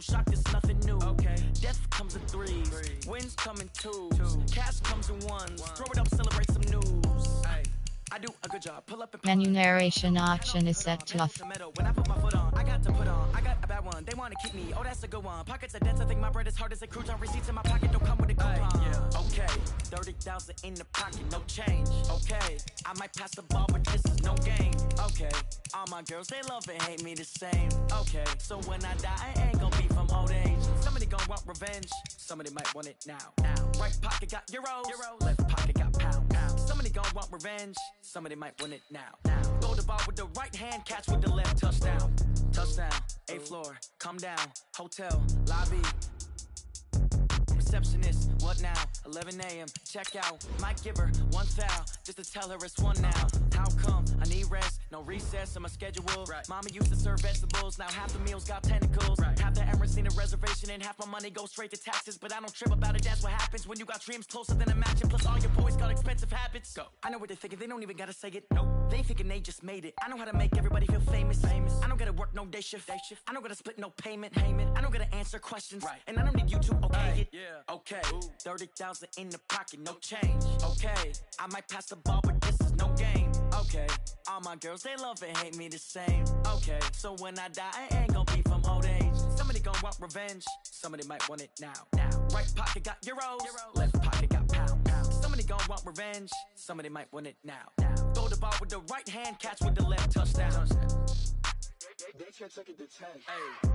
Shock is nothing new. Okay. Death comes in threes. Wins come in twos. Cash comes in ones. Throw it up, celebrate some news. Ay. I do a good job. Pull up and Menu narration option is set to off. When I put my foot on, I got to put on. I got a bad one. They want to keep me. Oh, that's a good one. Pockets are dense. I think my bread is hard as a crouton. Receipts in my pocket don't come with a coupon. Yeah. Okay. 30,000 in the pocket, no change. Okay. I might pass the ball, but this is no game. Okay. All my girls, they love and hate me the same. Okay. So when I die, I ain't gonna be from old age. Somebody gonna want revenge. Somebody might want it now. Right pocket got euros. Left pocket got pounds. Somebody gonna want revenge. Somebody might win it now. Throw the ball with the right hand, catch with the left. Touchdown. 8th floor, come down. Hotel, lobby. Receptionist, what now? 11 a.m. check out. Might give her one foul just to tell her it's one now. How come? I need rest, no recess in my schedule. Right. Mama used to serve vegetables, now half the meals got tentacles. Right. Half the Emirates need a reservation and half my money goes straight to taxes. But I don't trip about it, that's what happens when you got dreams closer than a matching. Plus all your boys got expensive habits. Go. I know what they're thinking, they don't even gotta say it. Nope. They thinking they just made it. I know how to make everybody feel famous. I don't gotta work no day shift. I don't gotta split no payment. I don't gotta answer questions. Right. And I don't need you to okay it. Yeah. Okay. 30,000 in the pocket, no change. Okay. I might pass the ball, but this is no game. Okay. All my girls, they love and hate me the same. Okay. So when I die, I ain't gonna be from old age. Somebody gonna want revenge. Somebody might want it now. Right pocket got euros. Left pocket got pounds. Somebody gonna want revenge. Somebody might want it now. Throw the ball with the right hand, catch with the left. Touchdown. They can't take it to 10. Hey.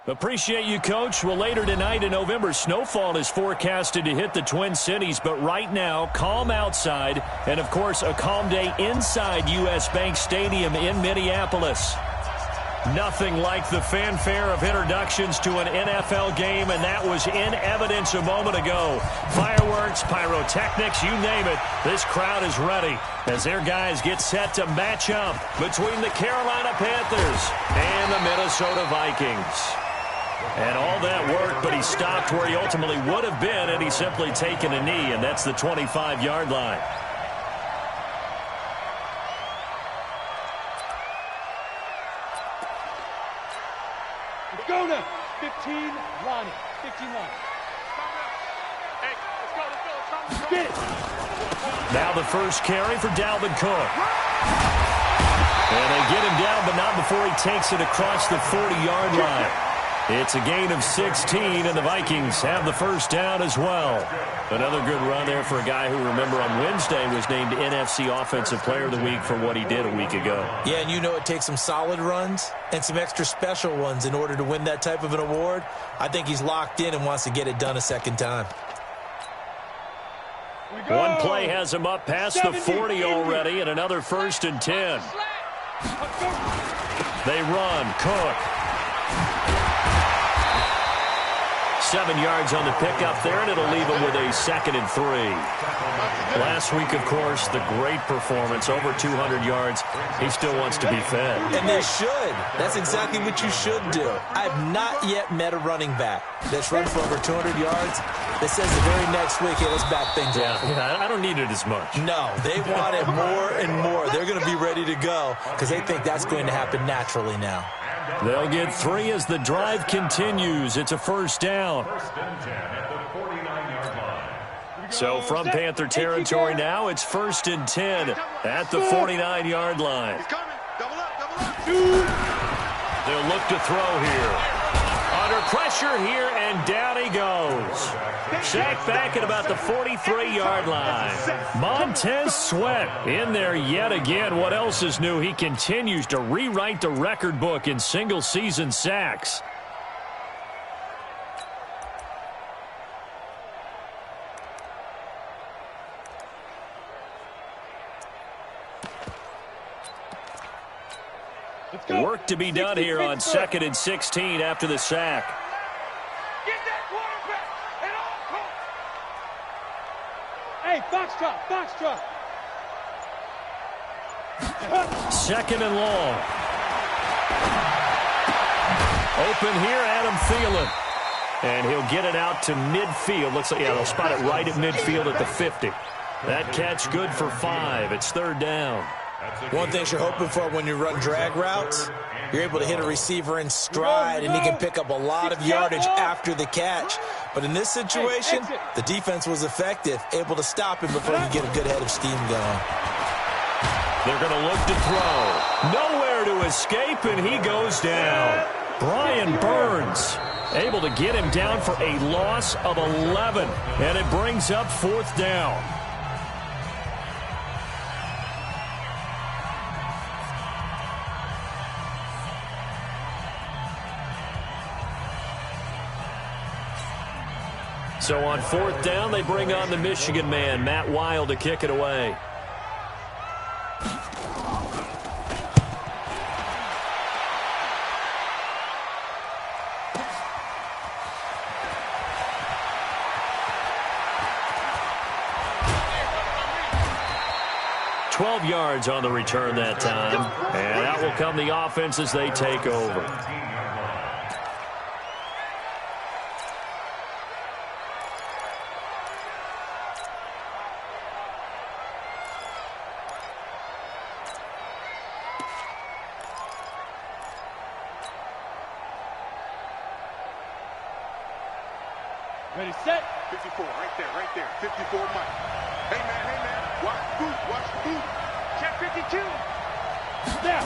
Appreciate you, Coach. Well, later tonight in November, snowfall is forecasted to hit the Twin Cities, but right now, calm outside, and of course, a calm day inside U.S. Bank Stadium in Minneapolis. Nothing like the fanfare of introductions to an NFL game, and that was in evidence a moment ago. Fireworks, pyrotechnics, you name it. This crowd is ready as their guys get set to match up between the Carolina Panthers and the Minnesota Vikings. And all that work, but he stopped where he ultimately would have been had he simply taken a knee, and that's the 25-yard line. Go now. 15, Ronnie. 15 line. Hey, let's go. Get it. Now the first carry for Dalvin Cook. And they get him down, but not before he takes it across the 40-yard line. It's a gain of 16, and the Vikings have the first down as well. Another good run there for a guy who, remember, on Wednesday was named NFC Offensive Player of the Week for what he did a week ago. Yeah, and you know it takes some solid runs and some extra special ones in order to win that type of an award. I think he's locked in and wants to get it done a second time. One play has him up past the 40 already, and another 1st and 10. They run. Cook. 7 yards on the pickup there, and it'll leave him with a 2nd and 3. Last week, of course, the great performance, over 200 yards. He still wants to be fed. And they should. That's exactly what you should do. I've not yet met a running back that's run for over 200 yards that says the very next week, hey, let's back things off. Yeah, I don't need it as much. No, they want it more and more. They're going to be ready to go because they think that's going to happen naturally now. They'll get 3 as the drive continues. It's a first down. So from Panther territory now, it's 1st and 10 at the 49-yard line. They'll look to throw here. Under pressure here, and down he goes. Sacked back at about the 43-yard line. Montez Sweat in there yet again. What else is new? He continues to rewrite the record book in single-season sacks. Work to be done here on 2nd and 16 after the sack. Hey, Fox, Foxtrot. Second and long. Open here, Adam Thielen. And he'll get it out to midfield. Looks like, they'll spot it right at midfield at the 50. That catch good for 5. It's third down. One thing you're hoping for when you run drag routes, you're able to hit a receiver in stride, and he can pick up a lot of yardage after the catch. But in this situation, the defense was effective, able to stop him before he could get a good head of steam going. They're going to look to throw. Nowhere to escape, and he goes down. Brian Burns able to get him down for a loss of 11, and it brings up fourth down. So on fourth down, they bring on the Michigan man, Matt Weil, to kick it away. Yards on the return that time, and that will come the offense as they take over. Ready, set. 54, right there. 54, Mike. Hey, man. Watch the boot. Check 52. There.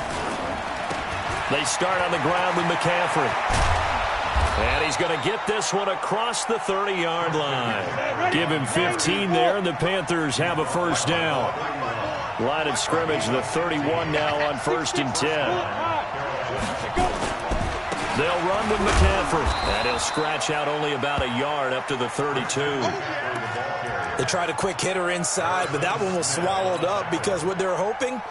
They start on the ground with McCaffrey. And he's going to get this one across the 30-yard line. Give him 15 there, and the Panthers have a first down. Line of scrimmage, the 31 now on 1st and 10. They'll run with McCaffrey, and he'll scratch out only about a yard up to the 32. They tried a quick hitter inside, but that one was swallowed up because what they're hoping,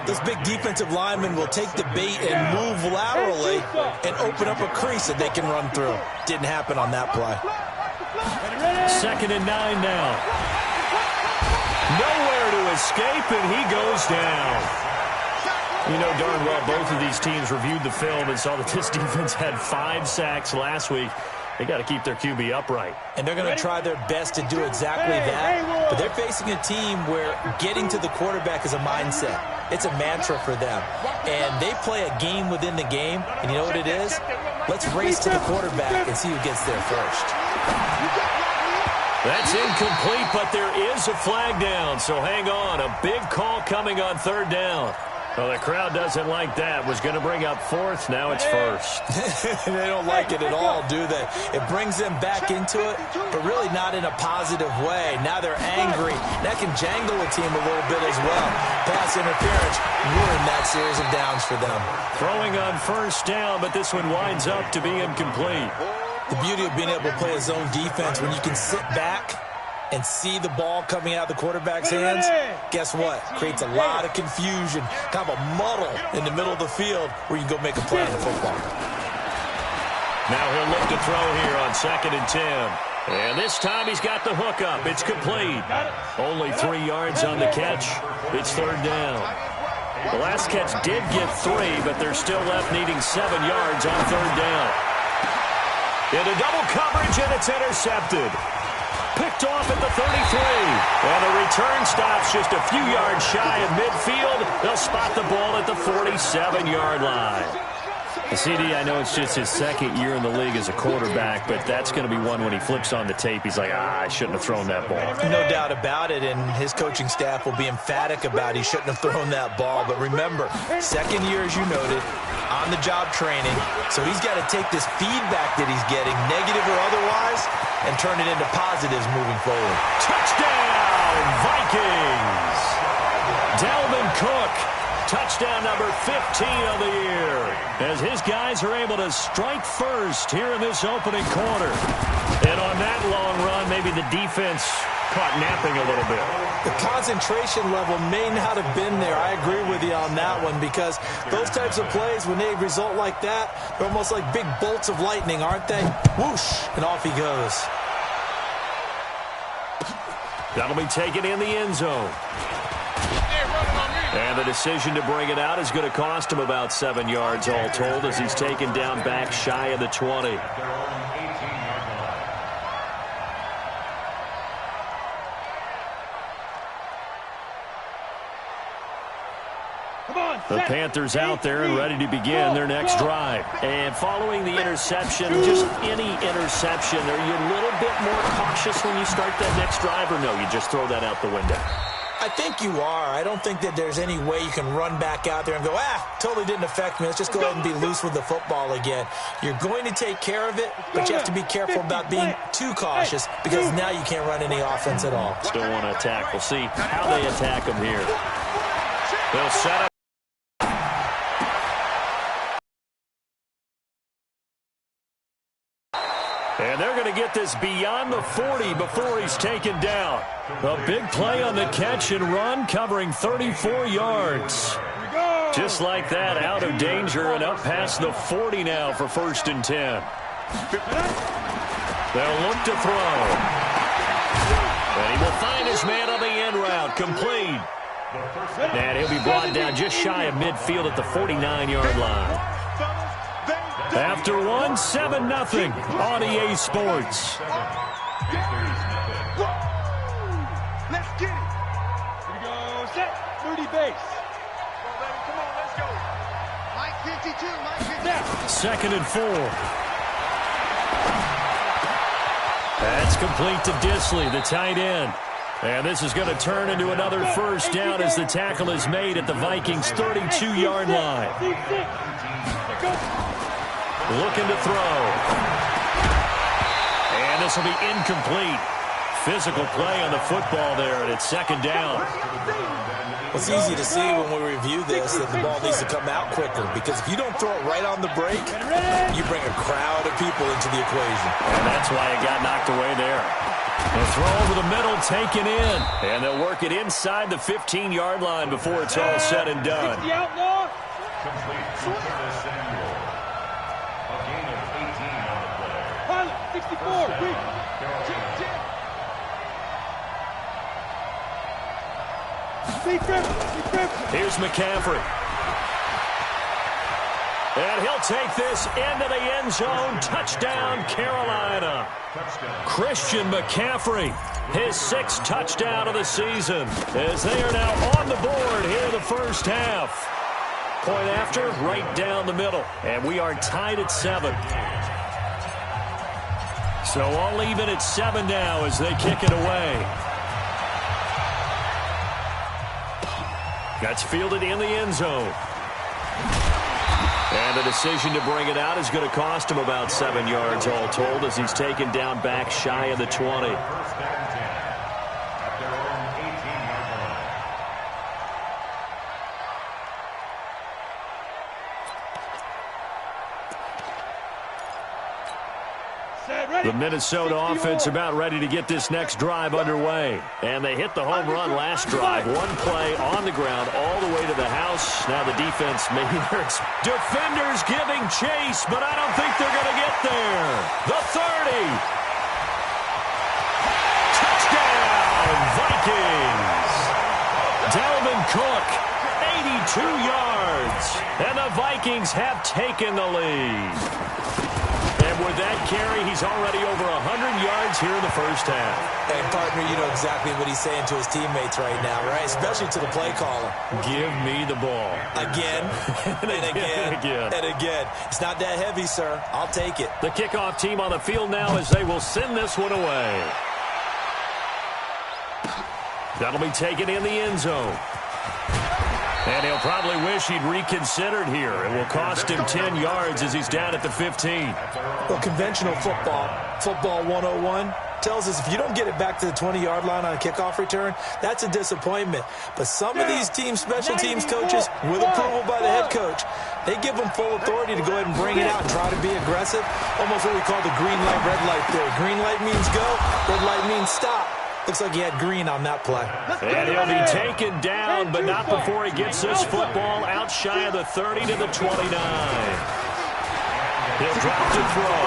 this big defensive lineman will take the bait and move laterally and open up a crease that they can run through. Didn't happen on that play. 2nd and 9 now. Nowhere to escape, and he goes down. You know darn well both of these teams reviewed the film and saw that this defense had 5 sacks last week. They got to keep their QB upright. And they're going to try their best to do exactly that. But they're facing a team where getting to the quarterback is a mindset. It's a mantra for them. And they play a game within the game. And you know what it is? Let's race to the quarterback and see who gets there first. That's incomplete, but there is a flag down. So hang on. A big call coming on 3rd down. Well, the crowd doesn't like that. Was going to bring up 4th. Now it's 1st. They don't like it at all, do they? It brings them back into it, but really not in a positive way. Now they're angry. That can jangle a team a little bit as well. Pass interference ruined that series of downs for them. Throwing on 1st down, but this one winds up to be incomplete. The beauty of being able to play a zone defense when you can sit back and see the ball coming out of the quarterback's hands, guess what? Creates a lot of confusion, kind of a muddle in the middle of the field where you can go make a play on the football. Now he'll look to throw here on 2nd and 10. And this time he's got the hook up. It's complete. Only 3 yards on the catch. It's 3rd down. The last catch did get 3, but they're still left needing 7 yards on 3rd down. Into double coverage, and it's intercepted. Picked off at the 33. And the return stops just a few yards shy of midfield. They'll spot the ball at the 47-yard line. CD, I know it's just his 2nd year in the league as a quarterback, but that's going to be one when he flips on the tape. He's like, I shouldn't have thrown that ball. No doubt about it, and his coaching staff will be emphatic about he shouldn't have thrown that ball. But remember, 2nd year, as you noted, on-the-job training. So he's got to take this feedback that he's getting, negative or otherwise, and turn it into positives moving forward. Touchdown, Vikings! Dalvin Cook, touchdown number 15 of the year, as his guys are able to strike first here in this opening quarter. And on that long run, maybe the defense caught napping a little bit. The concentration level may not have been there. I agree with you on that one, because those types of plays, when they result like that, they're almost like big bolts of lightning, aren't they? Whoosh, and off he goes. That'll be taken in the end zone. And the decision to bring it out is going to cost him about 7 yards all told as he's taken down back shy of the 20. The Panthers out there and ready to begin their next drive. And following the interception, just any interception, are you a little bit more cautious when you start that next drive, or no, you just throw that out the window? I think you are. I don't think that there's any way you can run back out there and go, totally didn't affect me. Let's just go ahead and be loose with the football again. You're going to take care of it, but you have to be careful about being too cautious because now you can't run any offense at all. Still want to attack. We'll see how they attack him here. They'll set up. And they're going to get this beyond the 40 before he's taken down. A big play on the catch and run, covering 34 yards. Just like that, out of danger and up past the 40 now for 1st and 10. They'll look to throw. And he will find his man on the end route, complete. And he'll be brought down just shy of midfield at the 49-yard line. After one, 7-0 on EA Sports. Let's get it. Here we go. Set. 30 base. Come on, let's go. Mike 52. Mike 52. 2nd and 4. That's complete to Disley, the tight end. And this is going to turn into another 1st down as the tackle is made at the Vikings' 32-yard line. Looking to throw. And this will be incomplete. Physical play on the football there, and it's 2nd down. It's easy to see when we review this that the ball needs to come out quicker because if you don't throw it right on the break, you bring a crowd of people into the equation. And that's why it got knocked away there. The throw over the middle, taken in. And they'll work it inside the 15-yard line before it's all said and done. Complete. 64. Here's McCaffrey. And he'll take this into the end zone. Touchdown, Carolina. Christian McCaffrey, his 6th touchdown of the season, as they are now on the board here in the 1st half. Point after, right down the middle. And we are tied at 7. So all even at 7 now as they kick it away. That's fielded in the end zone. And the decision to bring it out is going to cost him about 7 yards all told as he's taken down back shy of the 20. The Minnesota offense about ready to get this next drive underway. And they hit the home run last drive. One play on the ground all the way to the house. Now the defense maybe there's defenders giving chase, but I don't think they're going to get there. The 30. Touchdown, Vikings. Dalvin Cook, 82 yards. And the Vikings have taken the lead. And with that carry, he's already over 100 yards here in the 1st half. Hey, partner, you know exactly what he's saying to his teammates right now, right? Especially to the play caller. Give me the ball. Again, and again, and again. It's not that heavy, sir. I'll take it. The kickoff team on the field now as they will send this one away. That'll be taken in the end zone. And he'll probably wish he'd reconsidered here. It will cost him 10 yards as he's down at the 15. Well, conventional football 101, tells us if you don't get it back to the 20-yard line on a kickoff return, that's a disappointment. But some of these teams, special teams coaches, with approval by the head coach, they give them full authority to go ahead and bring it out and try to be aggressive. Almost what we call the green light, red light theory. Green light means go, red light means stop. Looks like he had green on that play. And he'll be taken down, but not before he gets this football out shy of the 30 to the 29. He'll drop to throw.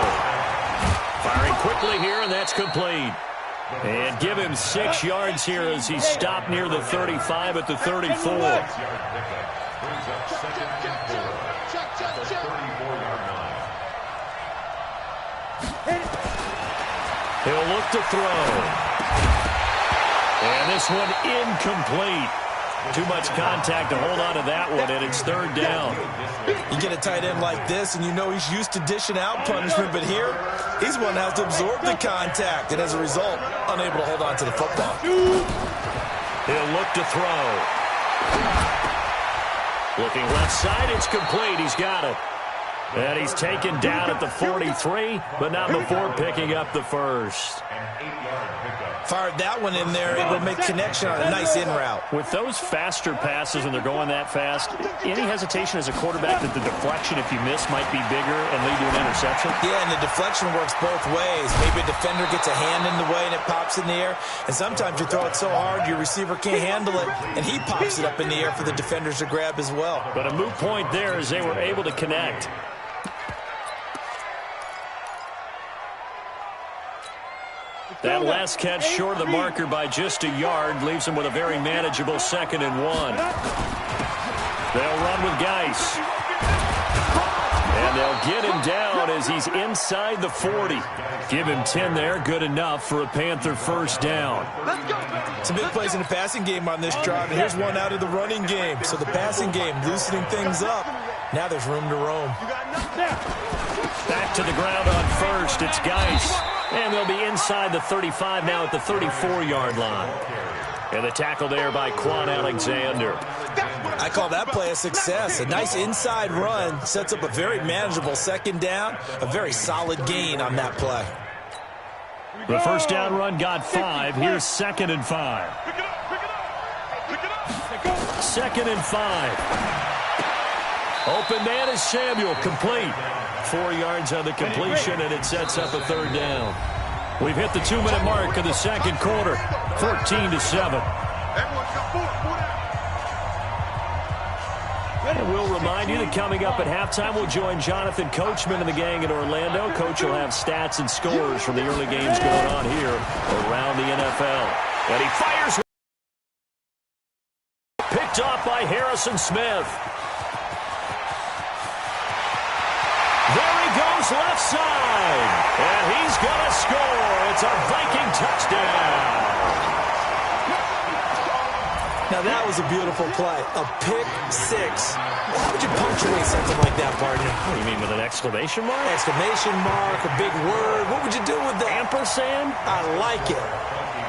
Firing quickly here, and that's complete. And give him 6 yards here as he stopped near the 35 at the 34. He'll look to throw. And this one incomplete. Too much contact to hold on to that one, and it's 3rd down. You get a tight end like this, and you know he's used to dishing out punishment, but here, he's one that has to absorb the contact, and as a result, unable to hold on to the football. He'll look to throw. Looking left side, it's complete. He's got it. And he's taken down at the 43, but not before picking up the first. Fired that one in there, able to make connection on a nice in route. With those faster passes and they're going that fast, any hesitation as a quarterback that the deflection, if you miss, might be bigger and lead to an interception? Yeah, and the deflection works both ways. Maybe a defender gets a hand in the way and it pops in the air. And sometimes you throw it so hard your receiver can't handle it, and he pops it up in the air for the defenders to grab as well. But a moot point there as they were able to connect. That last catch short of the marker by just a yard leaves him with a very manageable 2nd and 1. They'll run with Geis. And they'll get him down as he's inside the 40. Give him 10 there, good enough for a Panther 1st down. Some big plays in the passing game on this drive, and here's one out of the running game. So the passing game loosening things up. Now there's room to roam. Back to the ground on 1st, it's Geis. And they'll be inside the 35 now at the 34-yard line. And the tackle there by Quan Alexander. I call that play a success. A nice inside run sets up a very manageable 2nd down. A very solid gain on that play. The 1st down run got 5. Here's 2nd and 5. 2nd and 5. Open man is Samuel, complete. 4 yards on the completion, and it sets up a 3rd down. We've hit the 2-minute mark of the 2nd quarter, 14-7. And we'll remind you that coming up at halftime, we'll join Jonathan Coachman and the gang in Orlando. Coach will have stats and scores from the early games going on here around the NFL. And he fires. Picked off by Harrison Smith. There he goes left side. And he's going to score. It's a Viking touchdown. Now that was a beautiful play. A pick 6. How would you punctuate something like that, partner? What do you mean, with an exclamation mark? Exclamation mark, a big word. What would you do with that? Ampersand? I like it.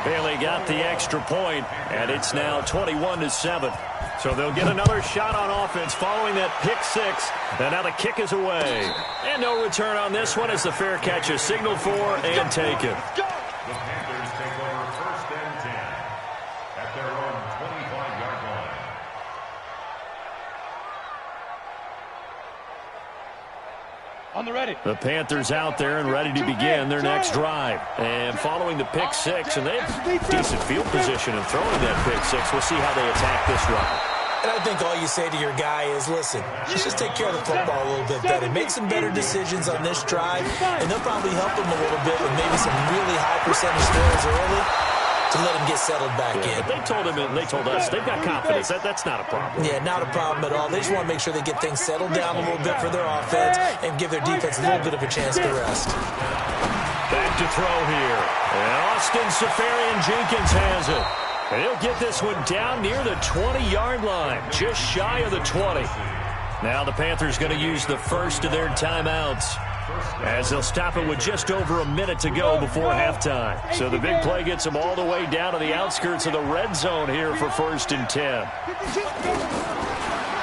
Bailey got the extra point, and it's now 21-7. So they'll get another shot on offense following that pick 6. And now the kick is away. And no return on this one as the fair catch is signaled for and taken. The Panthers take over 1st and 10 at their own 25-yard line. On the ready. The Panthers out there and ready to begin their next drive. And following the pick 6, and they have decent field position in throwing that pick 6. We'll see how they attack this drive. And I think all you say to your guy is, listen, just take care of the football a little bit better. Make some better decisions on this drive, and they'll probably help him a little bit with maybe some really high percentage throws early to let him get settled back in. But they told us they've got confidence. That's not a problem. Yeah, not a problem at all. They just want to make sure they get things settled down a little bit for their offense and give their defense a little bit of a chance to rest. Back to throw here. And Austin Safarian-Jenkins has it. And he'll get this one down near the 20-yard line, just shy of the 20. Now the Panthers going to use the first of their timeouts, as they'll stop it with just over a minute to go before halftime. So the big play gets them all the way down to the outskirts of the red zone here for 1st and 10.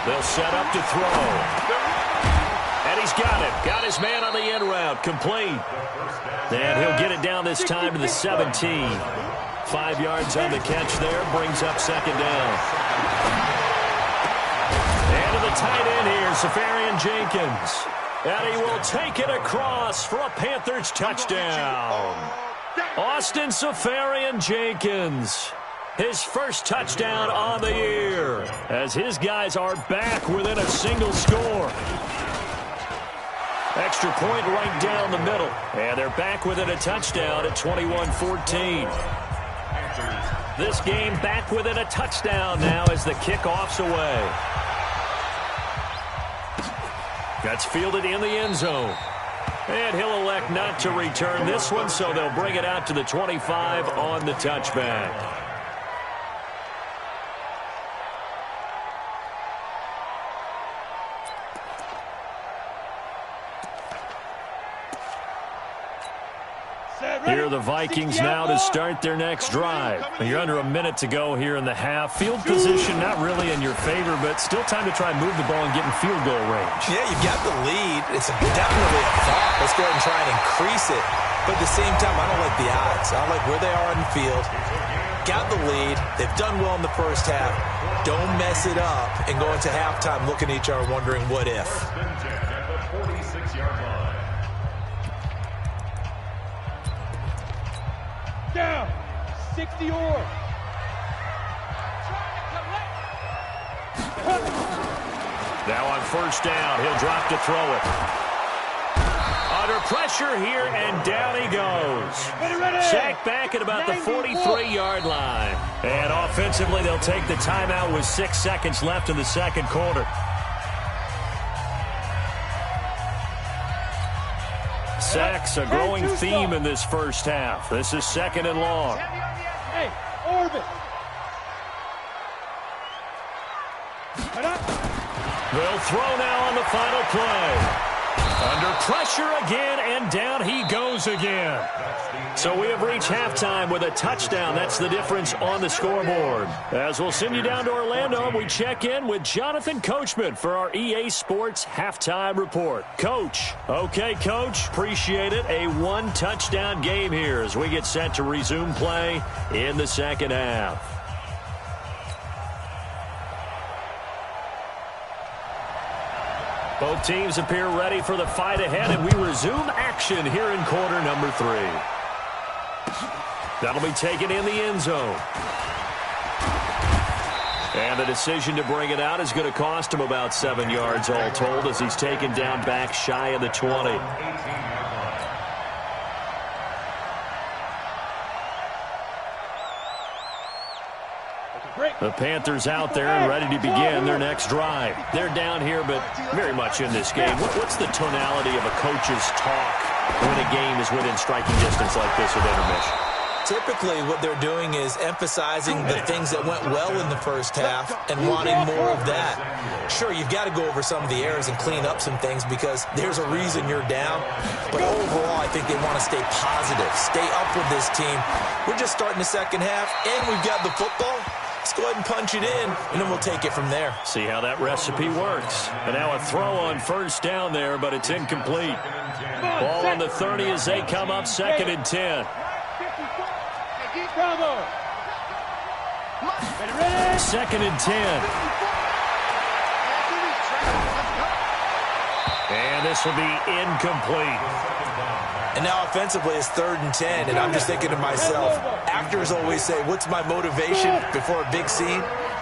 They'll set up to throw. And he's got it. Got his man on the end route. Complete. And he'll get it down this time to the 17. 5 yards on the catch there. Brings up 2nd down. And to the tight end here, Safarian-Jenkins. And he will take it across for a Panthers touchdown. Austin Safarian-Jenkins. His first touchdown on the year, as his guys are back within a single score. Extra point right down the middle. And they're back within a touchdown at 21-14. This game back within a touchdown now as the kickoff's away. That's fielded in the end zone. And he'll elect not to return this one, so they'll bring it out to the 25 on the touchback. Here are the Vikings now to start their next drive. You're under a minute to go here in the half. Field position not really in your favor, but still time to try and move the ball and get in field goal range. Yeah, you've got the lead. It's definitely a thought. Let's go ahead and try and increase it. But at the same time, I don't like the odds. I don't like where they are on the field. Got the lead. They've done well in the first half. Don't mess it up and go into halftime looking at each other wondering what if. Down. 60 or. Now on first down, he'll drop to throw it. Under pressure here, and down he goes. Sacked back at about the 43-yard line. And offensively, they'll take the timeout with 6 seconds left in the second quarter. Sacks, a growing theme in this first half. This is second and long. Hey, orbit. They'll throw now on the final play. Under pressure again, and down he goes again. So we have reached halftime with a touchdown. That's the difference on the scoreboard. As we'll send you down to Orlando, we check in with Jonathan Coachman for our EA Sports Halftime Report. Coach. Okay, Coach. Appreciate it. A one-touchdown game here as we get set to resume play in the second half. Both teams appear ready for the fight ahead, and we resume action here in quarter number 3. That'll be taken in the end zone. And the decision to bring it out is going to cost him about 7 yards all told as he's taken down back shy of the 20. The Panthers out there and ready to begin their next drive. They're down here, but very much in this game. What's the tonality of a coach's talk when a game is within striking distance like this at intermission? Typically, what they're doing is emphasizing the things that went well in the first half and wanting more of that. Sure, you've got to go over some of the errors and clean up some things because there's a reason you're down. But overall, I think they want to stay positive, stay up with this team. We're just starting the second half, and we've got the football. Let's go ahead and punch it in, and then we'll take it from there. See how that recipe works. And now a throw on first down there, but it's incomplete. Ball on the 30 as they come up second and 10. Second and 10. And this will be incomplete. And now offensively it's third and 10, and I'm just thinking to myself, actors always say, what's my motivation before a big scene?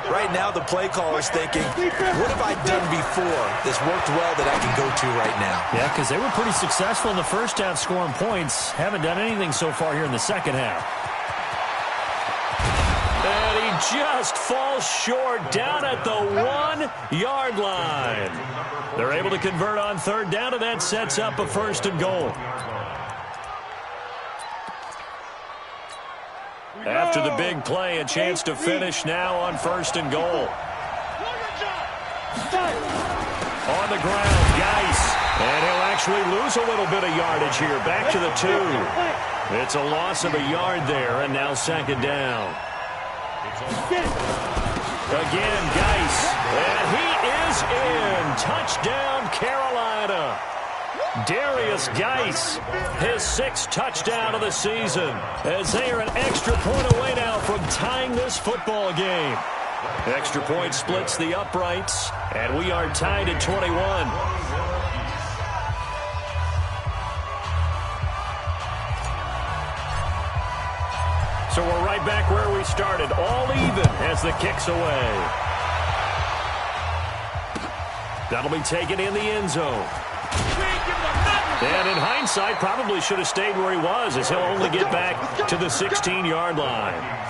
Right now the play caller's thinking, what have I done before that's worked well that I can go to right now? Yeah, because they were pretty successful in the first half scoring points. Haven't done anything so far here in the second half. And he just falls short down at the 1-yard line. They're able to convert on third down, and that sets up a first and goal. After the big play, a chance to finish now on first and goal. On the ground, Geis. And he'll actually lose a little bit of yardage here. Back to the 2. It's a loss of a yard there, and now second down. Again, Geis. And he is in. Touchdown, Carolina. Darius Geis, his 6th touchdown of the season, as they are an extra point away now from tying this football game. Extra point splits the uprights, and we are tied at 21. So we're right back where we started, all even as the kick's away. That'll be taken in the end zone. And in hindsight, probably should have stayed where he was, as he'll only get back to the 16-yard line.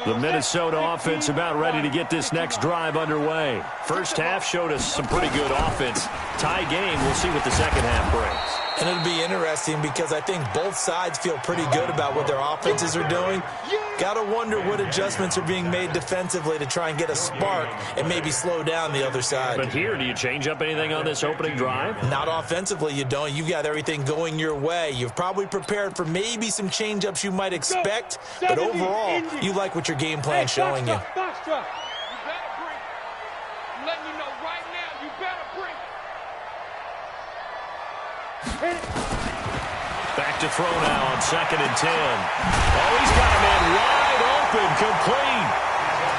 The Minnesota offense about ready to get this next drive underway. First half showed us some pretty good offense. Tie game, we'll see what the second half brings. And it'll be interesting because I think both sides feel pretty good about what their offenses are doing. Got to wonder what adjustments are being made defensively to try and get a spark and maybe slow down the other side. But here, do you change up anything on this opening drive? Not offensively, you don't. You've got everything going your way. You've probably prepared for maybe some change-ups you might expect, but overall, you like what your game plan's showing you. Back to throw now on 2nd and 10. Oh, he's got a man wide open, complete.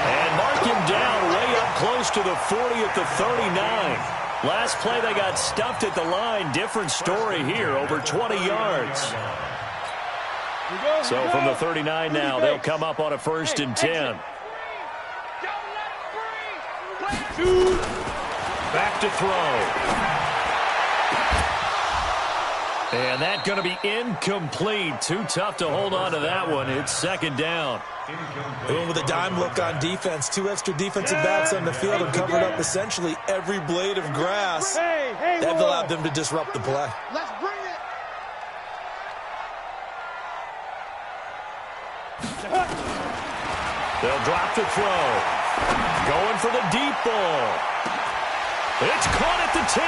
And mark him down way up close to the 40 at the 39. Last play, they got stuffed at the line. Different story here, over 20 yards. So from the 39 now, they'll come up on a 1st and 10. Back to throw. And that's going to be incomplete. Too tough to hold on to that one. It's 2nd down. And with a dime look on defense, 2 extra defensive backs on the field and covered up essentially every blade of grass. That allowed them to disrupt the play. Let's bring it. They'll drop to throw. Going for the deep ball. It's caught at the 10.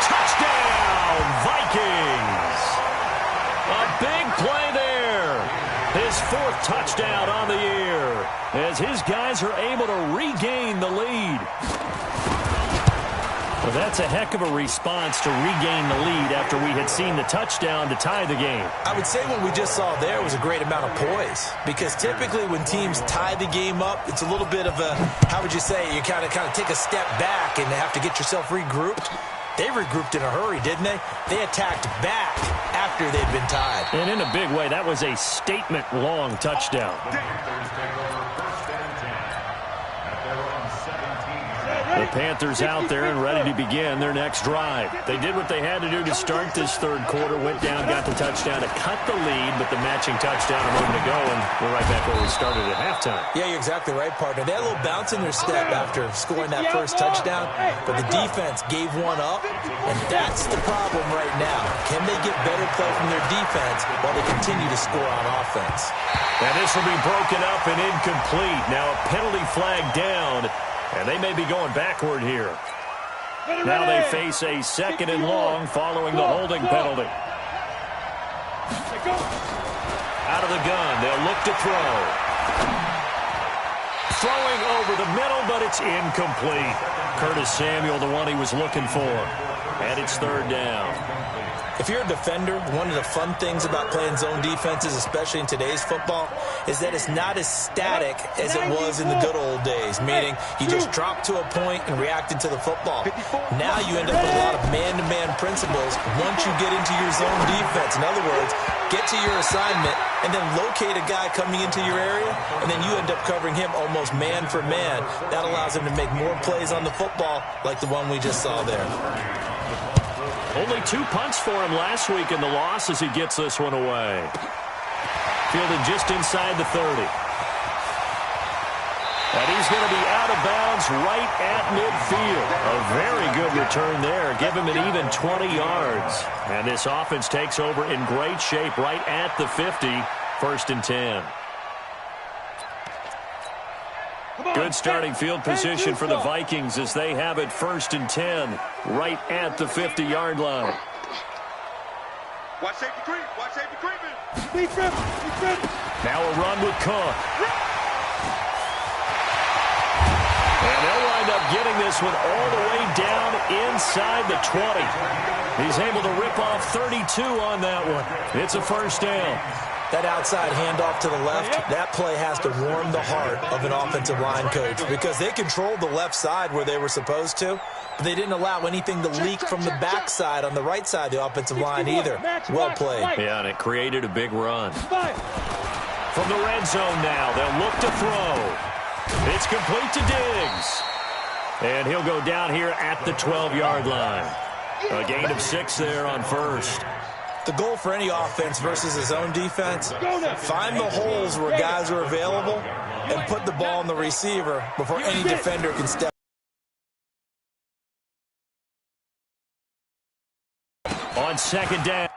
Touchdown, Vikings! A big play there. His 4th touchdown on the year as his guys are able to regain the lead. Well, that's a heck of a response to regain the lead after we had seen the touchdown to tie the game. I would say what we just saw there was a great amount of poise, because typically when teams tie the game up, it's a little bit of a, how would you say, you kind of take a step back and have to get yourself regrouped. They regrouped in a hurry, didn't they? They attacked back after they'd been tied. And in a big way, that was a statement-long touchdown. The Panthers out there and ready to begin their next drive. They did what they had to do to start this 3rd quarter, went down, got the touchdown to cut the lead, but the matching touchdown a moment ago, and we're right back where we started at halftime. Yeah, you're exactly right, partner. They had a little bounce in their step after scoring that first touchdown, but the defense gave one up, and that's the problem right now. Can they get better play from their defense while they continue to score on offense? And this will be broken up and incomplete. Now a penalty flag down. And they may be going backward here. Now they face a 2nd and long following the holding penalty. Out of the gun, they'll look to throw. Throwing over the middle, but it's incomplete. Curtis Samuel, the one he was looking for. And it's 3rd down. If you're a defender, one of the fun things about playing zone defenses, especially in today's football, is that it's not as static as it was in the good old days, meaning you just drop to a point and reacted to the football. Now you end up with a lot of man-to-man principles once you get into your zone defense. In other words, get to your assignment and then locate a guy coming into your area, and then you end up covering him almost man for man. That allows him to make more plays on the football like the one we just saw there. Only 2 punts for him last week in the loss as he gets this one away. Fielded just inside the 30. And he's going to be out of bounds right at midfield. A very good return there. Give him an even 20 yards. And this offense takes over in great shape right at the 50. 1st and 10. Good starting field position for the Vikings as they have it 1st and 10 right at the 50-yard line. Watch safety creep. Watch safety creeping. Now a run with Cook. And they'll wind up getting this one all the way down inside the 20. He's able to rip off 32 on that one. It's a 1st down. That outside handoff to the left, that play has to warm the heart of an offensive line coach, because they controlled the left side where they were supposed to, but they didn't allow anything to leak from the backside on the right side of the offensive line either. Well played. Yeah, and it created a big run. From the red zone now, they'll look to throw. It's complete to Diggs. And he'll go down here at the 12-yard line. A gain of 6 there on first. The goal for any offense versus his own defense, find the holes where guys are available and put the ball on the receiver before any defender can step. On second down.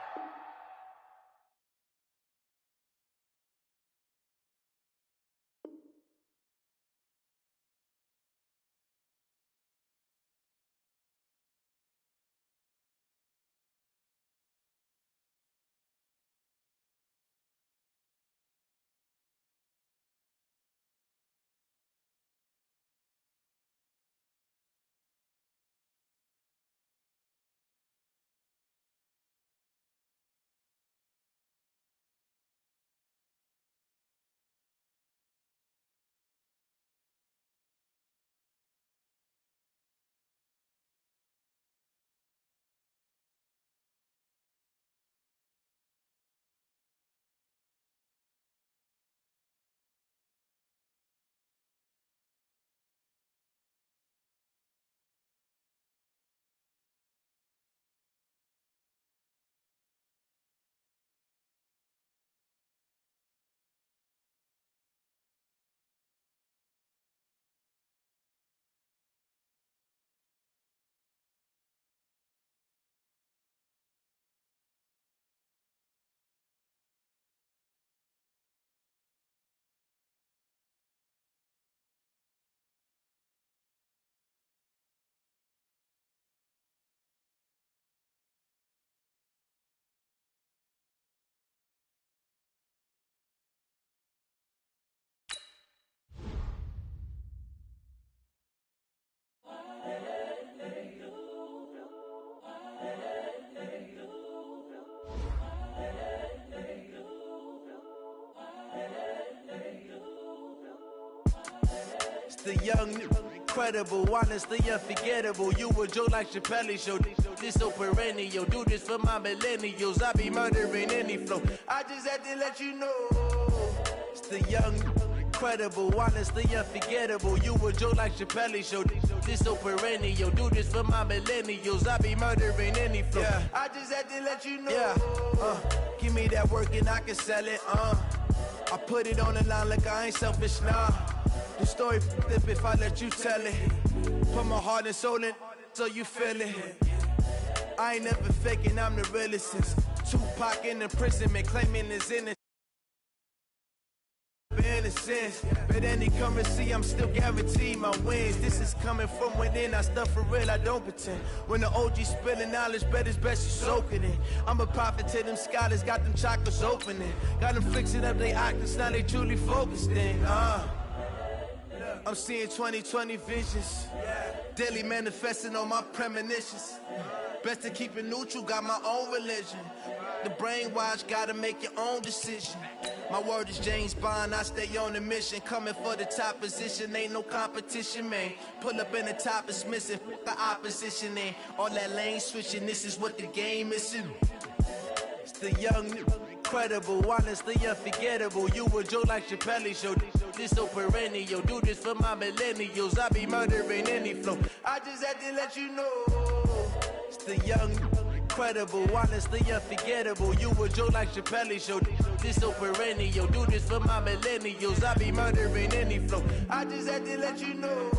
The young, incredible, honestly unforgettable. You a joke like Chappelle show. This so perennial. Do this for my millennials. I be murdering any flow. I just had to let you know. It's the young, incredible, honestly unforgettable. You a joke like Chappelle show. This so perennial. Do this for my millennials. I be murdering any flow. Yeah. I just had to let you know. Yeah. Give me that work and I can sell it. I put it on the line like I ain't selfish now. The story flip if I let you tell it. Put my heart and soul in so you feel it. I ain't never faking, I'm the realest since Tupac in imprisonment, claiming his innocence. But any come and see, I'm still guaranteed my wins. This is coming from within, I stuff for real, I don't pretend. When the OG spilling knowledge, bet it's best you soak it in. I'm a prophet to them scholars, got them chakras opening. Got them fixing up they octaves, now they truly focused in. I'm seeing 2020 visions, daily manifesting on my premonitions. Best to keep it neutral, got my own religion. The brainwash, gotta make your own decision. My word is James Bond, I stay on a mission. Coming for the top position, ain't no competition, man. Pull up in the top, it's missing, the opposition in. All that lane switching, this is what the game is. It's the young, incredible, honestly unforgettable. You a joke like Chappelle show. This so perennial. Do this for my millennials. I be murdering any flow. I just had to let you know. It's the young, incredible, honestly unforgettable. You a joke like Chappelle show. This so perennial. Do this for my millennials. I be murdering any flow. I just had to let you know.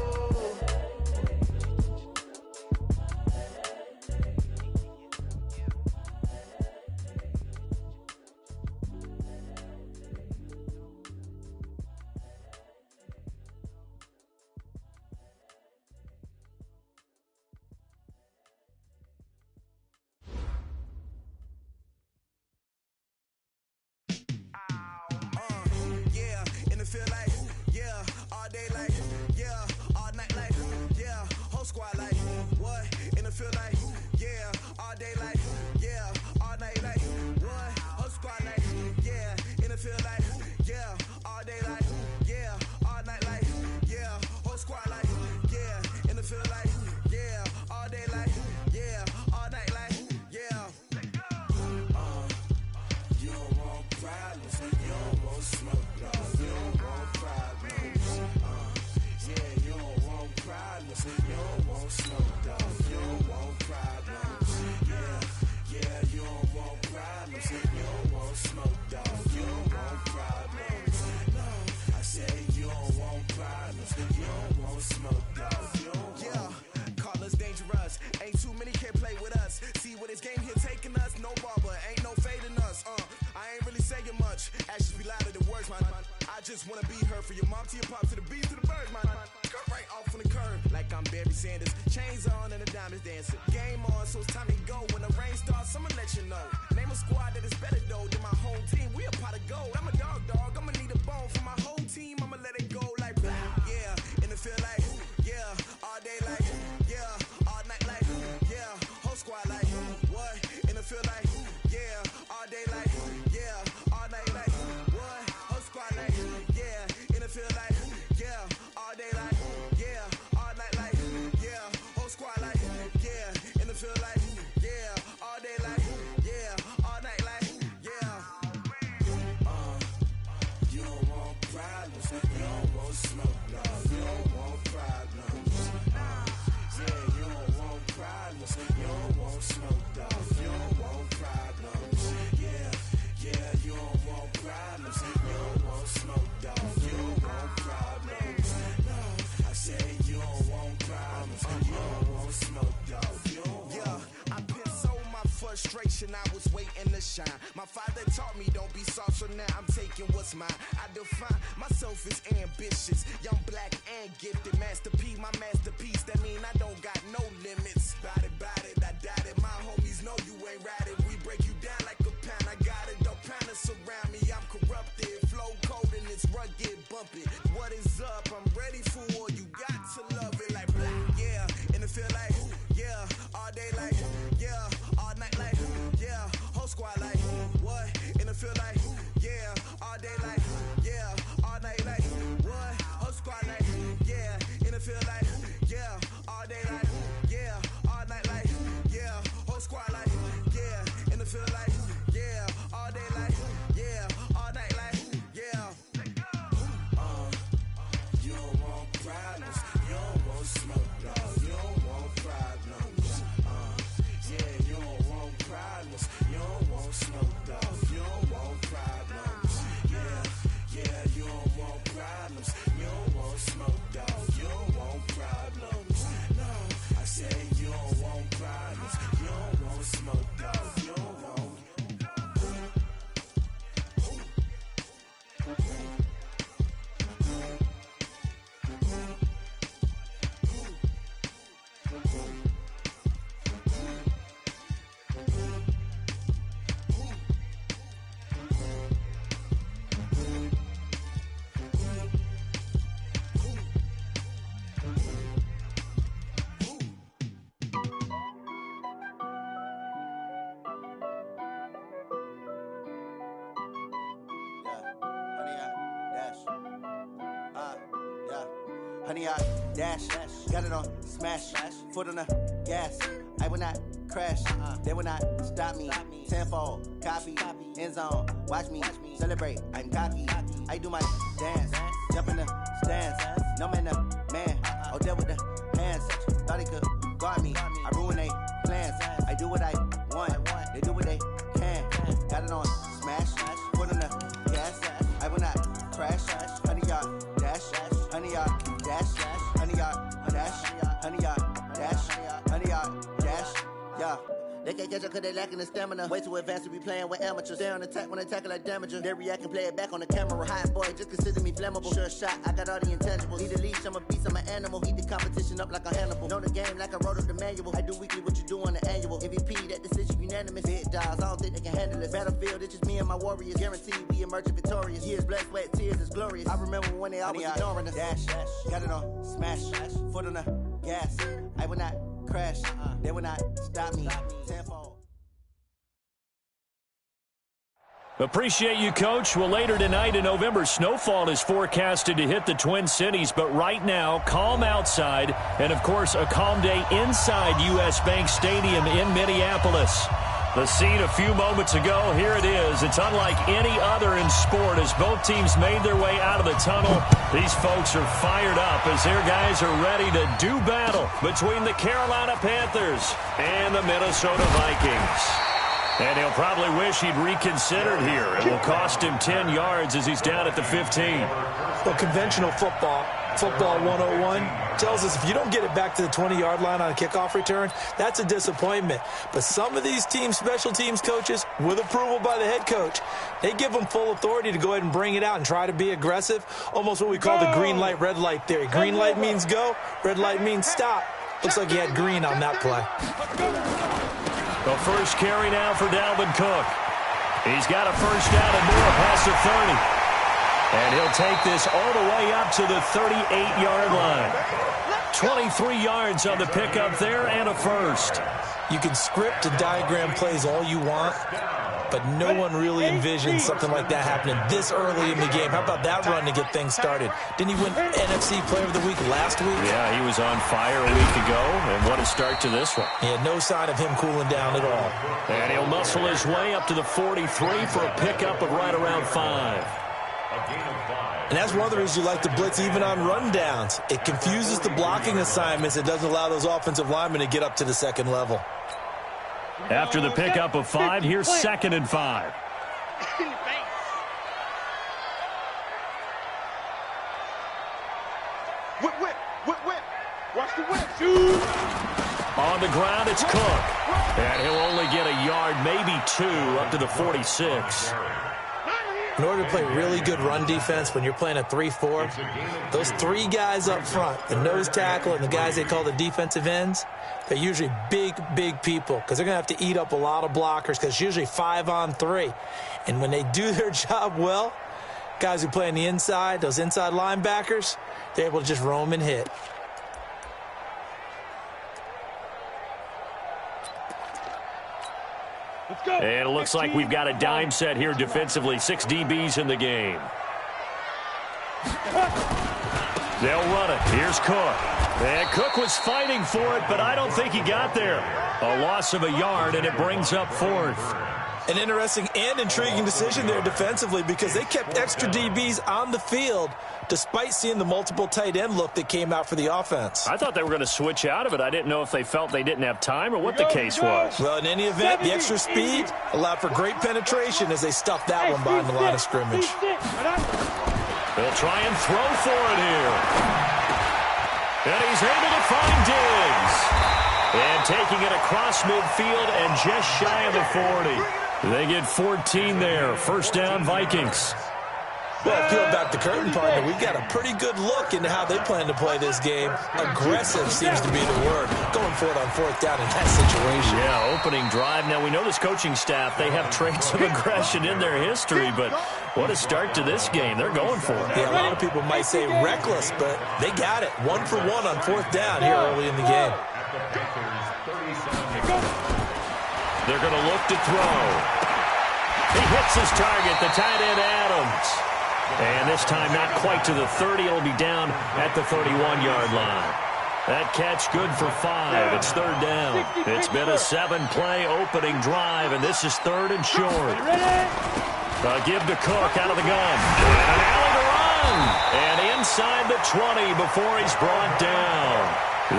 want smoke, dog. You don't want problems. Yeah, you don't want problems. You don't want smoke, dog. You don't want problems. Yeah, you don't want problems. You don't want smoke, dog. You don't want problems. No, I said you don't want problems. You don't want smoke, dog. You don't want. Yeah, call us dangerous. Ain't too many can play with us. See what this game here taking us. No barber, ain't no fading us. I ain't really saying much. Actions be louder than words, man. I just wanna be heard for your mom to your pop to the beat to the bird, man. Cut right off on the curb like I'm Barry Sanders. Chains on and the diamonds dancing. Game on, so it's time to go. When the rain starts, I'ma let you know. Name a squad that is better though than my home team. We a pot of gold. I'm a dog. I'ma need a bone for my whole team. I'ma let it go like yeah. In the field like yeah. All day like yeah. All night like yeah. Whole squad like what? In the field like yeah. All day like yeah. All night like what? Whole squad like yeah. In the field like yeah. All day like yeah. All night like yeah. Whole squad like yeah. In the field like yeah. All day like yeah. All night like yeah. You don't want problems. You don't want smoke, no. You don't want problems. Yeah, you don't want problems. You don't want smoke, dog. You don't want problems. Yeah, you don't want problems. You don't want smoke, dog. You don't want problems. No, I said you don't want problems. You don't want smoke, dog. You don't want. Yeah, I pin so my frustration. I was waiting to shine. My father taught me don't be soft, so now I'm taking what's mine. I define myself as ambitious, young, black, and gifted. Master P, my masterpiece. That mean I don't got no limits. Bout it, I doubt it. My homies know you ain't ratted. We break you down like a pound. I got it, don't pound us around me. I'm corrupted, flow cold and it's rugged, bumpy. What is up? I'm ready for war. You got to love it like yeah. In the field like yeah. All day like yeah. All night like yeah. Whole squad like what? In the field like yeah. All day like yeah. All night like what? Whole squad like yeah. In the field like yeah. All day like yeah. All night like yeah. Whole squad like yeah. In the field like yeah. All day like yeah. All night like yeah. You don't want problems. You don't want smoke, dog. You don't want problems. Yeah, you don't want problems. You don't want smoke, dog. You don't want problems. Yeah, you don't want problems. You don't want smoke, dog. You don't want problems. No, I said you don't want problems. You don't want smoke, dog. You don't want. Honey, I dash, got it on smash, foot on the gas. I will not crash, they will not stop me. Tenfold, copy, end zone, watch me celebrate. I'm cocky, I do my dance, jump in the stands. No man, man, oh there with the hands. Thought he could guard me, I ruin they plans. I do what I want, they do what they can. Got it on smash, foot on the gas. I will not crash, honey, y'all dash, honey, y'all dash, honey, y'all dash, honey, y'all dash, honey, y'all dash, yeah. They can't catch up cause they lacking the stamina. Way too advanced to be playing with amateurs. Stay on attack when they tackle like damager. They react and play it back on the camera. Hot boy, just consider me flammable. Sure shot, I got all the intangibles. Need a leash, I'm a beast, I'm an animal. Eat the competition up like a Hannibal. Know the game like I wrote up the manual. I do weekly what you do on the annual. MVP, that decision unanimous. Big dogs, I don't think they can handle this. Battlefield, it's just me and my warriors. Guaranteed we emerge victorious. Years, blood, sweat, tears, it's glorious. I remember when they always ignoring us. Dash, got it on smash, foot on the gas. I will not crash, they will not stop me. Tenfold. Appreciate you, Coach. Well, later tonight in November, snowfall is forecasted to hit the Twin Cities, but right now, calm outside, and of course, a calm day inside U.S. Bank Stadium in Minneapolis. The scene a few moments ago, here it is. It's unlike any other in sport as both teams made their way out of the tunnel. These folks are fired up as their guys are ready to do battle between the Carolina Panthers and the Minnesota Vikings. And he'll probably wish he'd reconsidered here. It will cost him 10 yards as he's down at the 15. Well, conventional football 101, tells us if you don't get it back to the 20-yard line on a kickoff return, that's a disappointment. But some of these teams, special teams coaches, with approval by the head coach, they give them full authority to go ahead and bring it out and try to be aggressive, almost what we call the green light, red light theory. Green light means go, red light means stop. Looks like he had green on that play. The first carry now for Dalvin Cook. He's got a first down and more past the 30. And he'll take this all the way up to the 38-yard line. 23 yards on the pickup there and a first. You can script and diagram plays all you want, but no one really envisions something like that happening this early in the game. How about that run to get things started? Didn't he win NFC Player of the Week last week? Yeah, he was on fire a week ago, and what a start to this one. He had no sign of him cooling down at all. And he'll muscle his way up to the 43 for a pickup of right around 5. And that's one of the reasons you like to blitz even on rundowns. It confuses the blocking assignments. It doesn't allow those offensive linemen to get up to the second level. After the pickup of 5, here's 2nd and 5. Whip. Watch the whip. Shoot. On the ground, it's Cook. And he'll only get a yard, maybe 2, up to the 46. In order to play really good run defense when you're playing a 3-4, those 3 guys up front, the nose tackle and the guys they call the defensive ends, they're usually big people because they're going to have to eat up a lot of blockers because it's usually 5-on-3. And when they do their job well, guys who play on the inside, those inside linebackers, they're able to just roam and hit. And it looks like we've got a dime set here defensively. 6 DBs in the game. They'll run it. Here's Cook. And Cook was fighting for it, but I don't think he got there. A loss of a yard, and it brings up 4th. An interesting and intriguing decision there defensively because they kept extra DBs on the field despite seeing the multiple tight end look that came out for the offense. I thought they were going to switch out of it. I didn't know if they felt they didn't have time or what the case was. Well, in any event, the extra speed allowed for great penetration as they stuffed that one behind the line of scrimmage. They'll try and throw for it here. And he's able to find Diggs. And taking it across midfield and just shy of the 40. They get 14 there. First down, Vikings. Well, peel back the curtain, partner. We've got a pretty good look into how they plan to play this game. Aggressive seems to be the word. Going for it on 4th down in that situation. Yeah, opening drive. Now, we know this coaching staff, they have traits of aggression in their history, but what a start to this game. They're going for it. Yeah, a lot of people might say reckless, but they got it. 1 for 1 on 4th down here early in the game. They're going to look to throw. He hits his target, the tight end Adams. And this time not quite to the 30. It'll be down at the 31-yard line. That catch good for 5. It's 3rd down. It's been a 7-play opening drive, and this is 3rd and short. Give to Cook out of the gun. And an alley to run. And inside the 20 before he's brought down.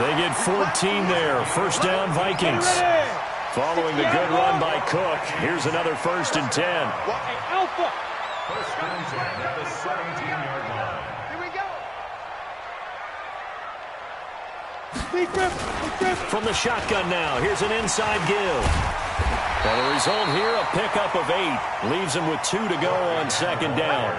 They get 14 there. First down, Vikings. Following the good run by Cook, here's another 1st and 10. Alpha. First and 10 at the 17-yard line. Here we go. From the shotgun now, here's an inside give. And the result here, a pickup of 8. Leaves him with 2 to go on 2nd down.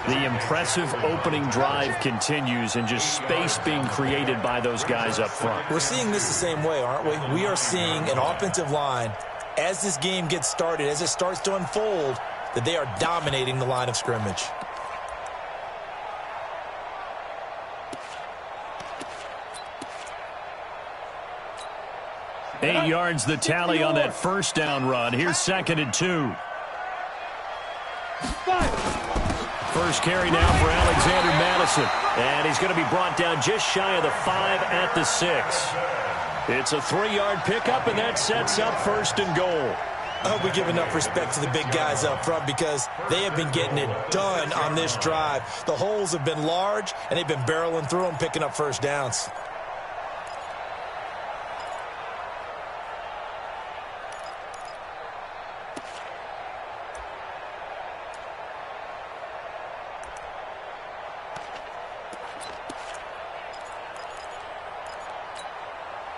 The impressive opening drive continues and just space being created by those guys up front. We're seeing this the same way, aren't we? We are seeing an offensive line, as this game gets started, as it starts to unfold, that they are dominating the line of scrimmage. Eight yards the tally on that first down run. Here's 2nd and 2. First carry now for Alexander Madison. And he's going to be brought down just shy of the 5 at the 6. It's a 3-yard pickup, and that sets up 1st and goal. I hope we give enough respect to the big guys up front because they have been getting it done on this drive. The holes have been large, and they've been barreling through them, picking up first downs.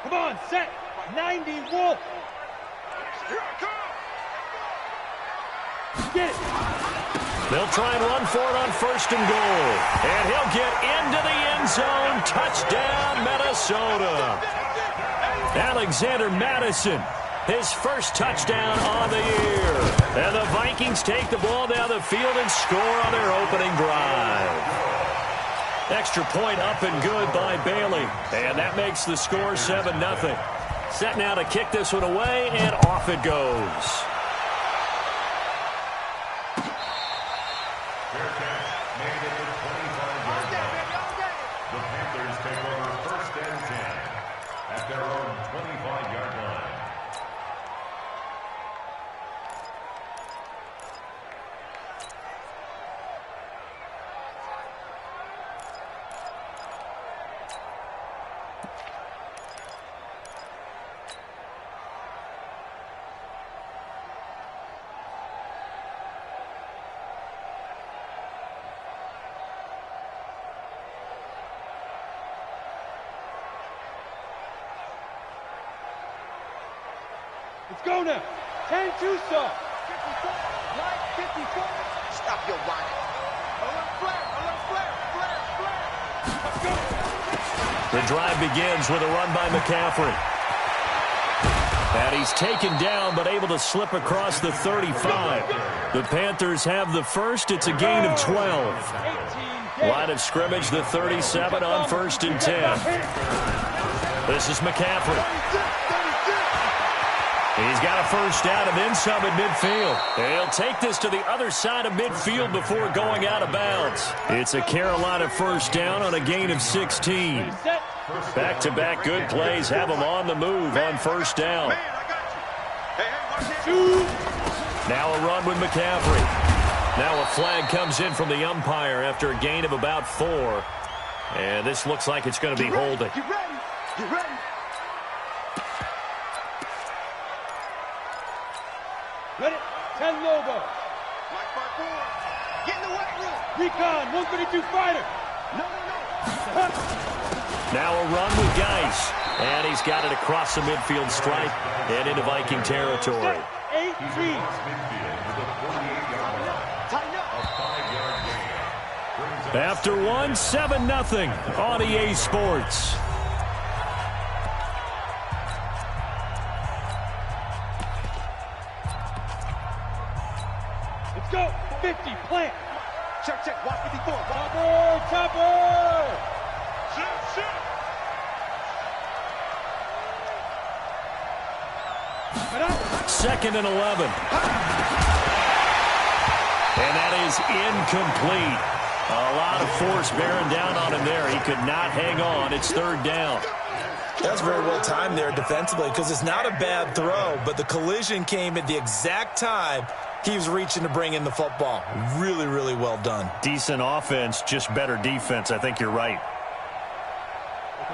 Come on, set. 90 Wolf. Here I come. Get it. They'll try and run for it on 1st and goal. And he'll get into the end zone. Touchdown, Minnesota. Alexander Madison, his first touchdown on the year. And the Vikings take the ball down the field and score on their opening drive. Extra point up and good by Bailey. And that makes the score 7-0. Set now to kick this one away, and off it goes. Fair catch made at the 25-yard line. The Panthers take over 1st and 10 at their own 25-yard line. Let's go now. 10 Tucson. 54. Line 54. Stop your whining. Alert flare. Alert flare. Flare. Flare. Let's go. The drive begins with a run by McCaffrey. And he's taken down but able to slip across the 35. The Panthers have the first. It's a gain of 12. Line of scrimmage, the 37 on 1st and 10. This is McCaffrey. He's got a first down and then some at midfield. He'll take this to the other side of midfield before going out of bounds. It's a Carolina first down on a gain of 16. Back-to-back good plays have them on the move on 1st down. Now a run with McCaffrey. Now a flag comes in from the umpire after a gain of about 4. And this looks like it's going to be holding. Get ready. Get ready. Ready? 10 Lobo. Get in the weight room. Recon, 132 fighter. No. Now a run with Geis. And he's got it across the midfield stripe and into Viking territory. 18. Midfield to the 48-yard line. Tighten up. A 5-yard gain. Brings up After 7-0 on EA Sports. Let's go. 50. Plant. Check. Watch 54. Topper. Shit. 2nd and 11. And that is incomplete. A lot of force bearing down on him there. He could not hang on. It's 3rd down. That's very well timed there defensively because it's not a bad throw, but the collision came at the exact time he was reaching to bring in the football. Really, really well done. Decent offense, just better defense. I think you're right.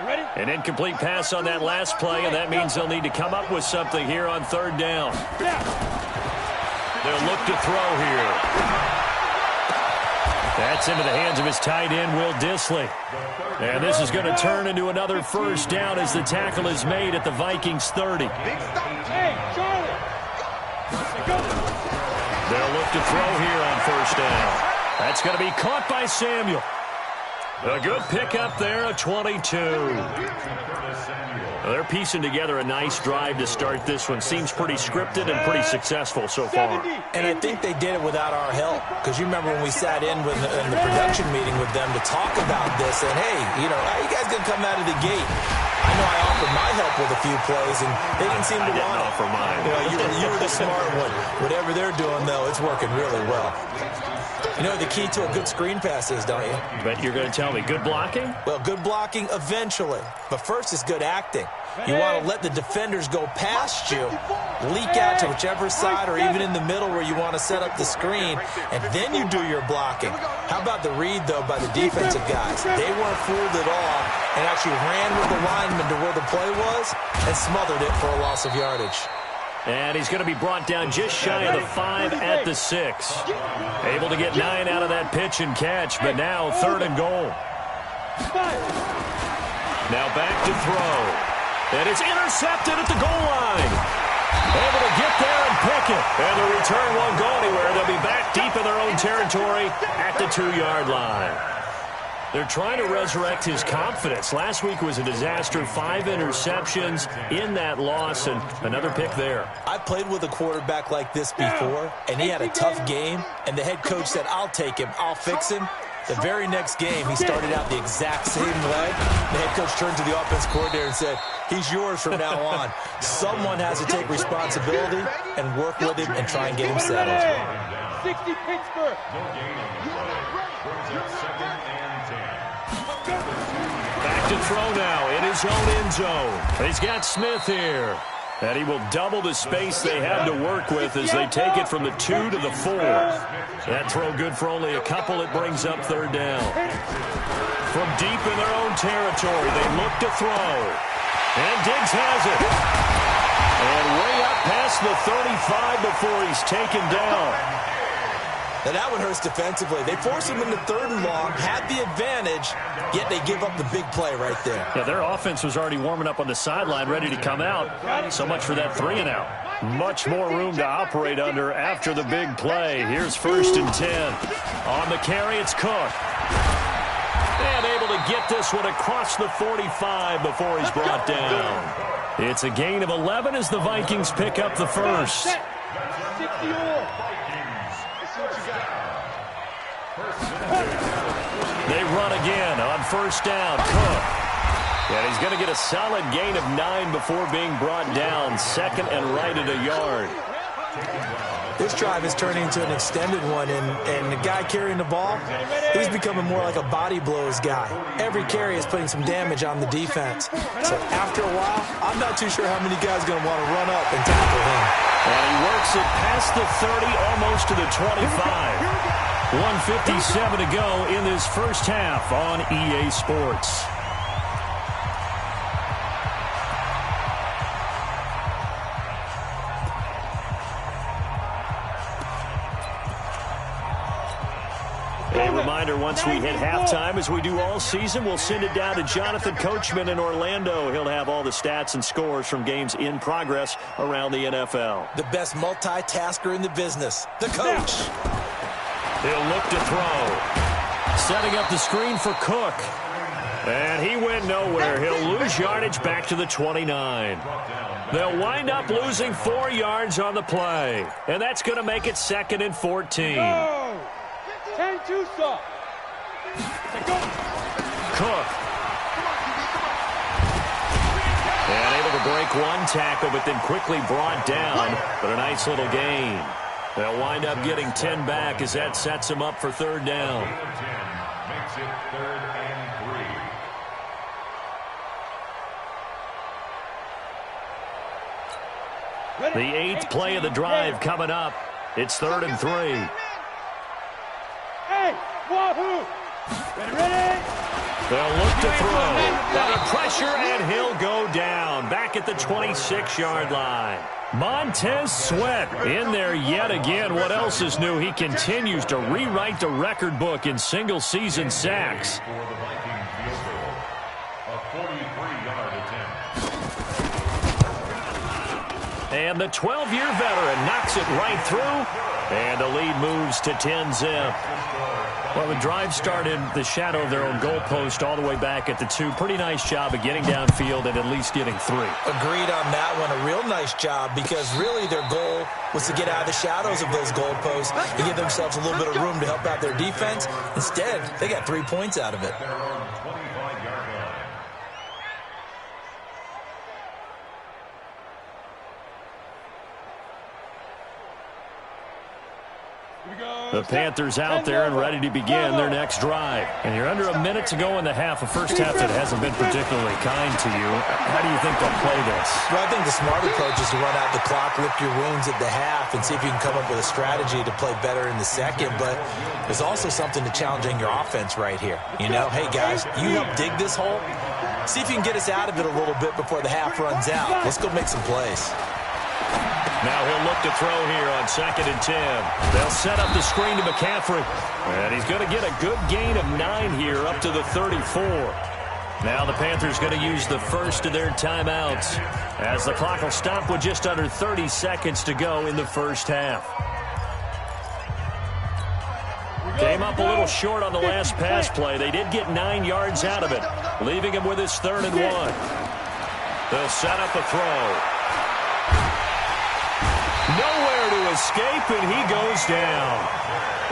Ready? An incomplete pass on that last play, and that means they'll need to come up with something here on 3rd down. They'll look to throw here. That's into the hands of his tight end, Will Dissly. And this is going to turn into another first down as the tackle is made at the Vikings 30. Hey, Charlie. They'll look to throw here on 1st down. That's going to be caught by Samuel. A good pickup there, a 22. Well, they're piecing together a nice drive to start this one. Seems pretty scripted and pretty successful so far. And I think they did it without our help. Because you remember when we sat in the production meeting with them to talk about this. And, hey, how you guys going to come out of the gate? I know I offered my help with a few plays, and they didn't seem to want it. For mine. You were the smart one. Whatever they're doing, though, it's working really well. You know the key to a good screen pass is, don't you? But you're going to tell me, good blocking? Well, good blocking eventually. But first is good acting. You want to let the defenders go past you, leak out to whichever side or even in the middle where you want to set up the screen, and then you do your blocking. How about the read, though, by the defensive guys? They weren't fooled at all and actually ran with the lineman to where the play was and smothered it for a loss of yardage. And he's going to be brought down just shy of the 5 at the 6. Able to get 9 out of that pitch and catch, but now 3rd and goal. Now back to throw. And it's intercepted at the goal line. Able to get there and pick it. And the return won't go anywhere. They'll be back deep in their own territory at the 2-yard line. They're trying to resurrect his confidence. Last week was a disaster. 5 interceptions in that loss, and another pick there. I've played with a quarterback like this before, and he had a tough game, and the head coach said, I'll take him, I'll fix him. The very next game, he started out the exact same way. The head coach turned to the offense coordinator and said, he's yours from now on. Someone has to take responsibility and work with him and try and get him settled. 60 Pittsburgh. Back to throw now in his own end zone. He's got Smith here. And he will double the space they have to work with as they take it from the 2 to the 4. That throw good for only a couple. It brings up 3rd down. From deep in their own territory, they look to throw. And Diggs has it. And way up past the 35 before he's taken down. Now that one hurts defensively. They force him into 3rd and long, had the advantage, yet they give up the big play right there. Yeah, their offense was already warming up on the sideline, ready to come out. So much for that 3 and out. Much more room to operate under after the big play. Here's 1st and 10. On the carry, it's Cook. And able to get this one across the 45 before he's brought down. It's a gain of 11 as the Vikings pick up the first. They run again on 1st down. Cook. And he's going to get a solid gain of 9 before being brought down. 2nd and right at a yard. This drive is turning into an extended one, and the guy carrying the ball, he's becoming more like a body blows guy. Every carry is putting some damage on the defense. So after a while, I'm not too sure how many guys are going to want to run up and tackle him. And he works it past the 30, almost to the 25. 1:57 to go in this first half on EA Sports. A reminder, once we hit halftime, as we do all season, we'll send it down to Jonathan Coachman in Orlando. He'll have all the stats and scores from games in progress around the NFL. The best multitasker in the business, the coach. He'll look to throw. Setting up the screen for Cook. And he went nowhere. He'll lose yardage back to the 29. They'll wind up losing 4 yards on the play. And that's going to make it 2nd and 14. Go! 10-2 stop. Cook. And able to break one tackle, but then quickly brought down. But a nice little gain. They'll wind up getting 10 back as that sets him up for 3rd down. Makes it 3rd and 3. The 8th play of the drive coming up. It's 3rd and 3. Hey, wahoo! Ready? They'll look to throw. Under pressure, and he'll go down. Back at the 26-yard line. Montez Sweat in there yet again. What else is new? He continues to rewrite the record book in single-season sacks. For the Viking field goal, a 43-yard attempt. And the 12-year veteran knocks it right through. And the lead moves to 10-zip. Well, the drive started the shadow of their own goalpost all the way back at the 2. Pretty nice job of getting downfield and at least getting 3. Agreed on that one. A real nice job because really their goal was to get out of the shadows of those goalposts and give themselves a little bit of room to help out their defense. Instead, they got 3 points out of it. The Panthers out there and ready to begin their next drive. And you're under a minute to go in the half, a first half that hasn't been particularly kind to you. How do you think they'll play this? Well, I think the smart approach is to run out the clock, lick your wounds at the half, and see if you can come up with a strategy to play better in the second. But there's also something to challenging your offense right here. You know, hey, guys, you help dig this hole. See if you can get us out of it a little bit before the half runs out. Let's go make some plays. Now he'll look to throw here on 2nd and 10. They'll set up the screen to McCaffrey. And he's going to get a good gain of 9 here up to the 34. Now the Panthers going to use the first of their timeouts as the clock will stop with just under 30 seconds to go in the first half. Came up a little short on the last pass play. They did get 9 yards out of it, leaving him with his 3rd and 1. They'll set up a throw. Nowhere to escape, and he goes down.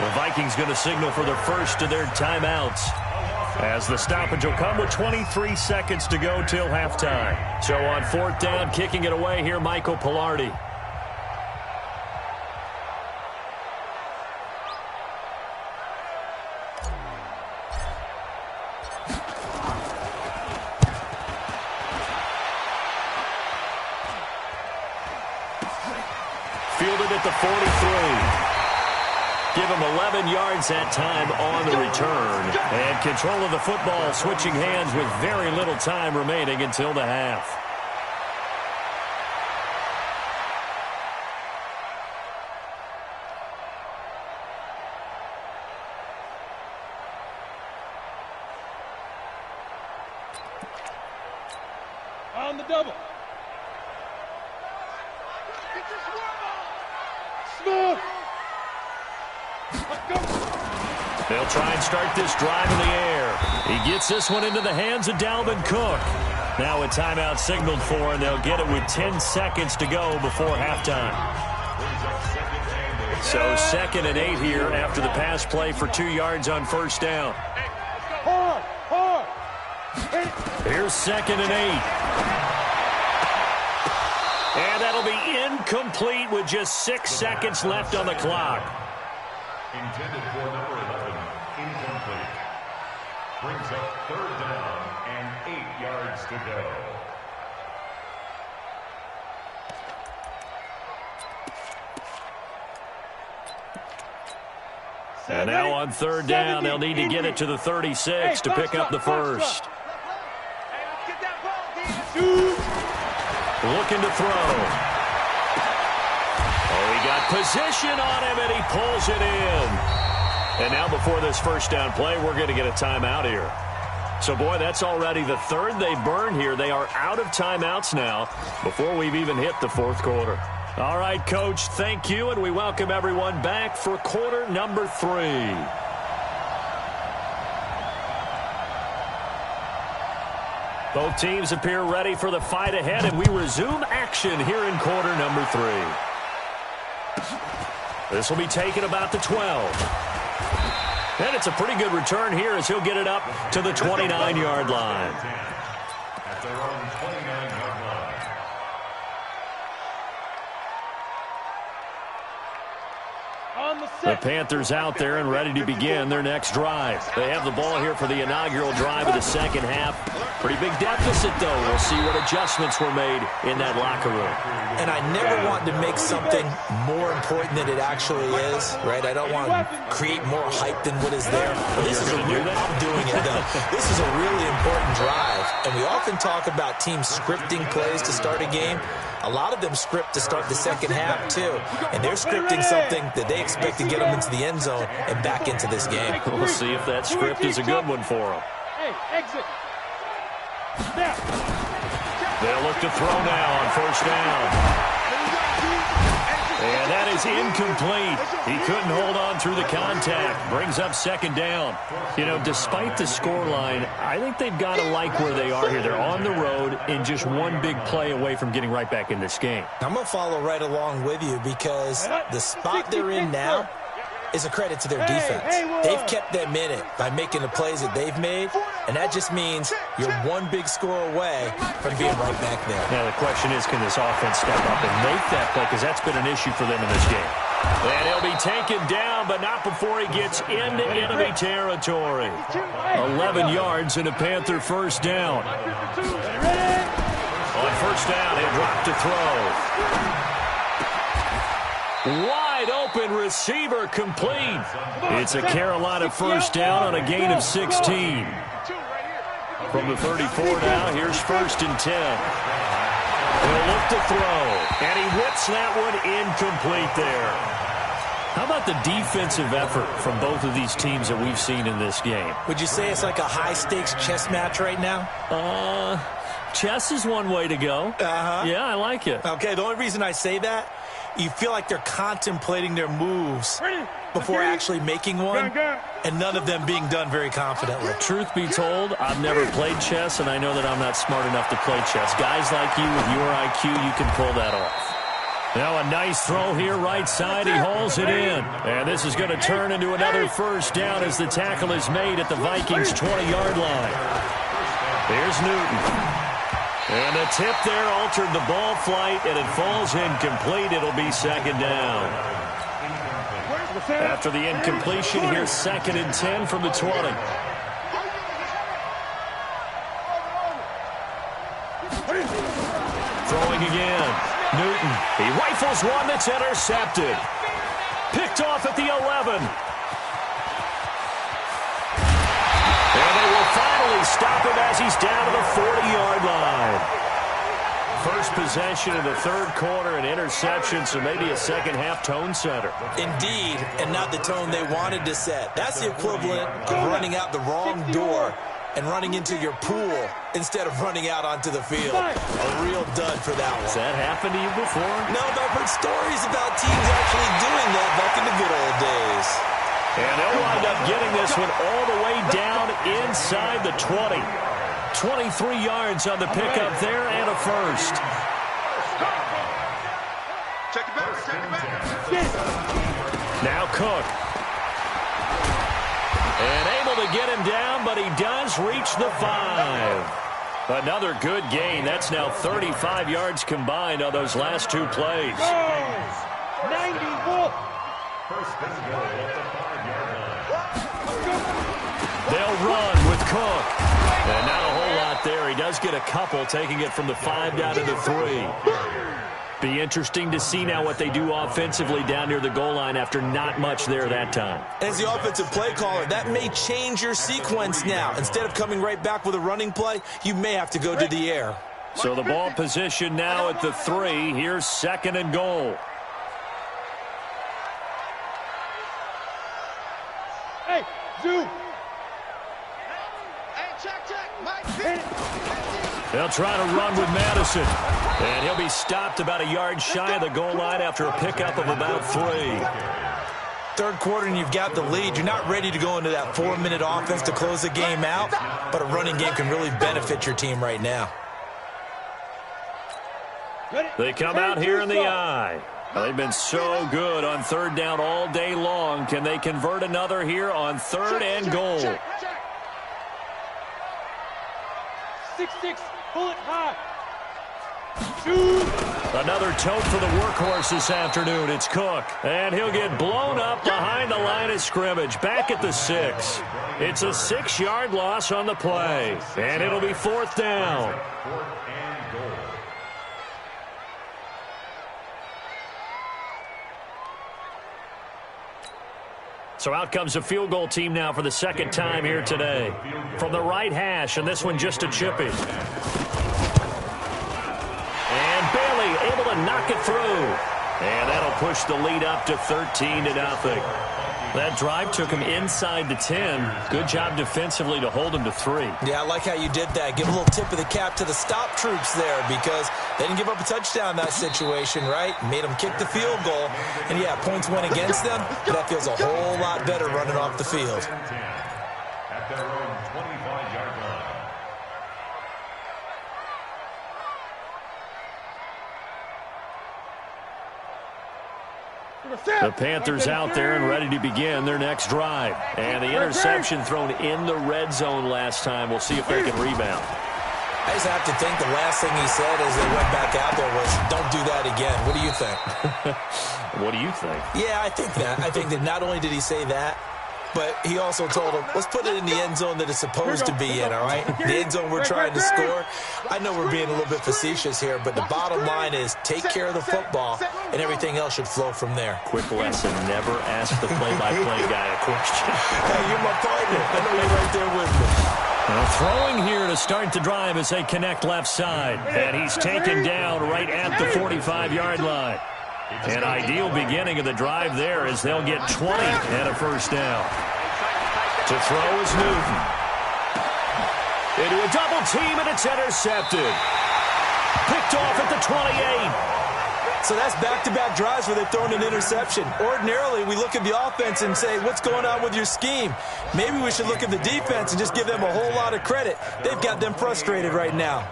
The Vikings going to signal for the first of their timeouts as the stoppage will come with 23 seconds to go till halftime. So on 4th down, kicking it away here, Michael Pilardi. Fielded at the 43. Give him 11 yards that time on the return. And control of the football switching hands with very little time remaining until the half. On the double. Smooth. They'll try and start this drive in the air. He gets this one into the hands of Dalvin Cook. Now a timeout signaled for, and they'll get it with 10 seconds to go before halftime. So 2nd and 8 here after the pass play for 2 yards on 1st down. Hard. Here's 2nd and 8. And that'll be incomplete with just 6 seconds left on the clock. Intended for number 11, incomplete. Brings up 3rd down and 8 yards to go. And now on 3rd down, they'll need to get it to the 36 to pick up the first. Looking to throw. Oh, he got position on him, and he pulls it in. And now before this first down play, we're going to get a timeout here. So, boy, that's already the 3rd they burn here. They are out of timeouts now before we've even hit the 4th quarter. All right, Coach, thank you, and we welcome everyone back for quarter number 3. Both teams appear ready for the fight ahead, and we resume action here in quarter number 3. This will be taken about the 12. And it's a pretty good return here as he'll get it up to the 29-yard line. At their own 29-yard line. The Panthers out there and ready to begin their next drive. They have the ball here for the inaugural drive of the second half. Pretty big deficit, though. We'll see what adjustments were made in that locker room. And I never want to make something more important than it actually is, right? I don't want to create more hype than what is there. But this is I'm doing it, though. This is a really important drive. And we often talk about teams scripting plays to start a game. A lot of them script to start the second half, too. And they're scripting something that they expect to get them into the end zone and back into this game. We'll see if that script is a good one for them. Hey, exit. They'll look to throw now on 1st down. And that is incomplete. He couldn't hold on through the contact. Brings up 2nd down. You know, despite the scoreline, I think they've got to like where they are here. They're on the road and just one big play away from getting right back in this game. I'm going to follow right along with you because the spot they're in now is a credit to their defense. They've kept them in it by making the plays that they've made, and that just means you're one big score away from being right back there. Now the question is, can this offense step up and make that play? Because that's been an issue for them in this game. And he'll be taken down, but not before he gets into enemy territory. 11 yards and a Panther first down. On first down, he'll drop to throw. Wide open receiver complete. It's a Carolina first down on a gain of 16. From the 34 now, here's first and 10. He'll look to throw, and he whips that one incomplete there. How about the defensive effort from both of these teams that we've seen in this game? Would you say it's like a high-stakes chess match right now? Chess is one way to go. Yeah, I like it. Okay, the only reason I say that, you feel like they're contemplating their moves before actually making one, and none of them being done very confidently. Truth be told, I've never played chess, and I know that I'm not smart enough to play chess. Guys like you with your IQ, you can pull that off. Now a nice throw here, right side. He hauls it in. And this is going to turn into another first down as the tackle is made at the Vikings' 20-yard line. Here's Newton. And the tip there altered the ball flight, and it falls incomplete. It'll be second down. After the incompletion, here's second and 10 from the 20. Throwing again. Newton. He rifles one that's intercepted. Picked off at the 11. And they will finally stop him as he's down to the 40-yard line. First possession in the third quarter, an interception, so maybe a second-half tone setter. Indeed, and not the tone they wanted to set. That's the equivalent of running out the wrong door and running into your pool instead of running out onto the field. A real dud for that one. Has that happened to you before? No, but I've heard stories about teams actually doing that back in the good old days. And they'll wind up getting this one all the way down inside the 20. 23 yards on the pickup there and a first. Check it back, check it back. Now Cook. And able to get him down, but he does reach the 5. Another good gain. That's now 35 yards combined on those last two plays. 91. First and goal at the 5-yard line. They'll run with Cook. And not a whole lot there. He does get a couple, taking it from the 5 down to the 3. Be interesting to see now what they do offensively down near the goal line after not much there that time. As the offensive play caller, that may change your sequence now. Instead of coming right back with a running play, you may have to go to the air. So the ball position now at the 3. Here's second and goal. Hey, Zoo. They'll try to run with Madison. And he'll be stopped about a yard shy of the goal line after a pickup of about 3. Third quarter and you've got the lead. You're not ready to go into that 4-minute offense to close the game out, but a running game can really benefit your team right now. They come out here in the eye. They've been so good on third down all day long. Can they convert another here on third and goal? 6-6, bullet high. Shoot. Another tote for the workhorse this afternoon. It's Cook. And he'll get blown up behind the line of scrimmage. Back at the 6. It's a 6-yard loss on the play. And it'll be fourth down. So out comes a field goal team now for the second time here today. From the right hash, and this one just a chippy. And Bailey able to knock it through. And that'll push the lead up to 13-0. That drive took him inside the 10. Good job defensively to hold him to 3. Yeah, I like how you did that. Give a little tip of the cap to the stop troops there because they didn't give up a touchdown in that situation, right? Made them kick the field goal. And, yeah, points went against them, but that feels a whole lot better running off the field. At their own 25-yard line. The Panthers out there and ready to begin their next drive. And the interception thrown in the red zone last time. We'll see if they can rebound. I just have to think the last thing he said as they went back out there was, don't do that again. What do you think? What do you think? Yeah, I think that. I think that not only did he say that, but he also told him, let's put it in the end zone that it's supposed to be in, all right? The end zone we're trying to score. I know we're being a little bit facetious here, but the bottom line is take care of the football, and everything else should flow from there. Quick lesson, never ask the play-by-play guy a question. Hey, you're my partner. I know you're right there with me. Throwing here to start the drive as they connect left side. And he's taken down right at the 45-yard line. An ideal beginning of the drive there as they'll get 20 and a first down. To throw is Newton. Into a double team, and it's intercepted. Picked off at the 28. So that's back-to-back drives where they've thrown an interception. Ordinarily, we look at the offense and say, what's going on with your scheme? Maybe we should look at the defense and just give them a whole lot of credit. They've got them frustrated right now.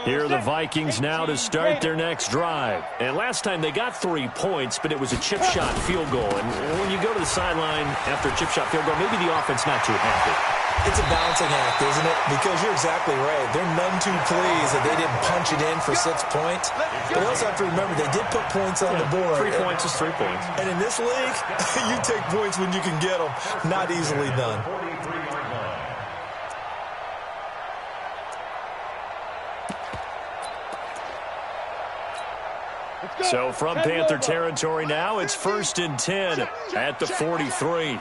Here are the Vikings now to start their next drive. And last time they got 3 points, but it was a chip shot field goal. And when you go to the sideline after a chip shot field goal, maybe the offense not too happy. It's a balancing act, isn't it? Because you're exactly right. They're none too pleased that they didn't punch it in for 6 points. But they also have to remember they did put points on the board. 3 points is 3 points. And in this league, you take points when you can get them. Not easily done. So from Panther territory now, it's 1st and 10 at the 43.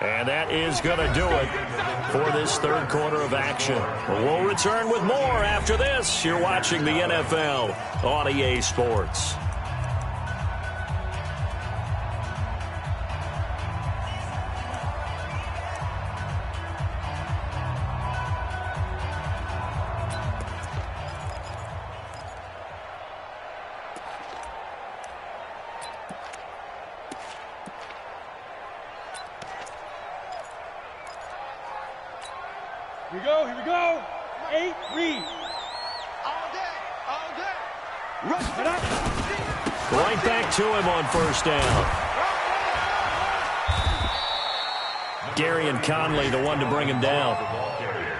And that is going to do it for this third quarter of action. We'll return with more after this. You're watching the NFL on EA Sports. Here we go. 8, read. All day. Right back to him on first down. Gary and Conley, the one to bring him down.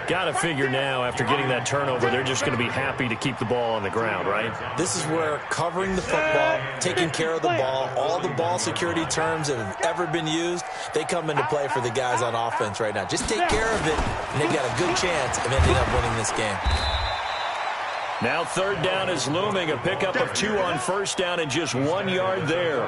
Got to figure now, after getting that turnover, they're just going to be happy to keep the ball on the ground, right? This is where covering the football, taking care of the ball, all the ball security terms that have ever been used, they come into play for the guys on offense right now. Just take care of it, and they've got a good chance of ending up winning this game. Now third down is looming. A pickup of 2 on first down and just 1 yard there.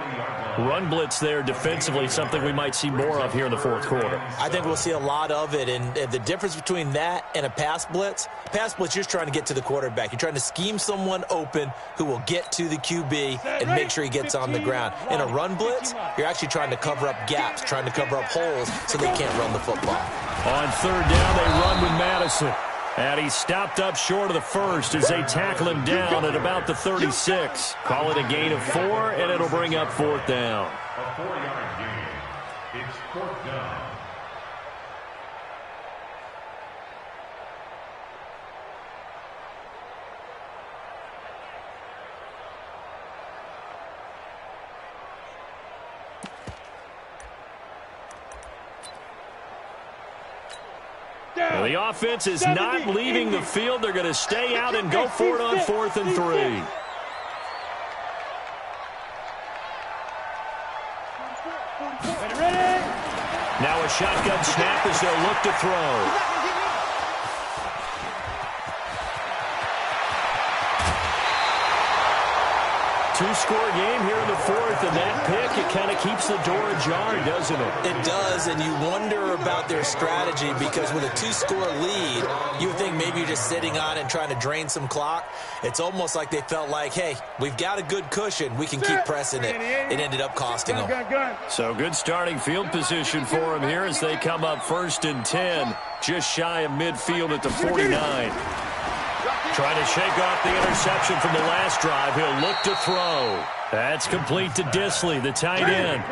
Run blitz there defensively, something we might see more of here in the fourth quarter. I think we'll see a lot of it, and the difference between that and a pass blitz, you're just trying to get to the quarterback. You're trying to scheme someone open who will get to the QB and make sure he gets on the ground. In a run blitz, you're actually trying to cover up gaps, trying to cover up holes so they can't run the football. On third down, they run with Madison. And he stopped up short of the first as they tackle him down at about the 36. Call it a gain of 4, and it'll bring up fourth down. A 4-yard gain. It's fourth down. Well, the offense is not leaving the field. They're going to stay out and go for it on 4th and 3. Now a shotgun snap as they'll look to throw. Two-score game here in the fourth, and that pick, it kind of keeps the door ajar, doesn't it? It does, and you wonder about their strategy because with a 2-score lead, you would think maybe you're just sitting on it and trying to drain some clock. It's almost like they felt like, hey, we've got a good cushion. We can keep pressing it. It ended up costing them. So good starting field position for them here as they come up 1st and 10, just shy of midfield at the 49. Trying to shake off the interception from the last drive. He'll look to throw. That's complete to Disley, the tight end.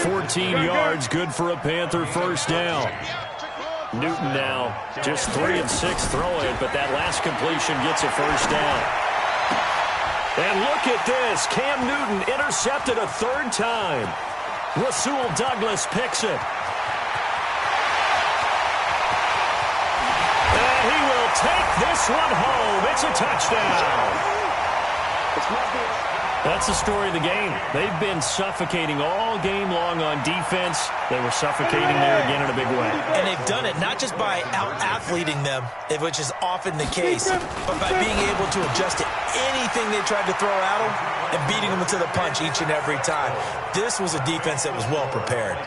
14 yards, good for a Panther first down. Newton now just 3 of 6 throwing, but that last completion gets a first down. And look at this. Cam Newton intercepted a 3rd time. Rasul Douglas picks it. And he will take this one home. It's a touchdown. That's the story of the game. They've been suffocating all game long on defense. They were suffocating there again in a big way. And they've done it not just by out-athleting them, which is often the case, but by being able to adjust to anything they tried to throw at them and beating them to the punch each and every time. This was a defense that was well prepared.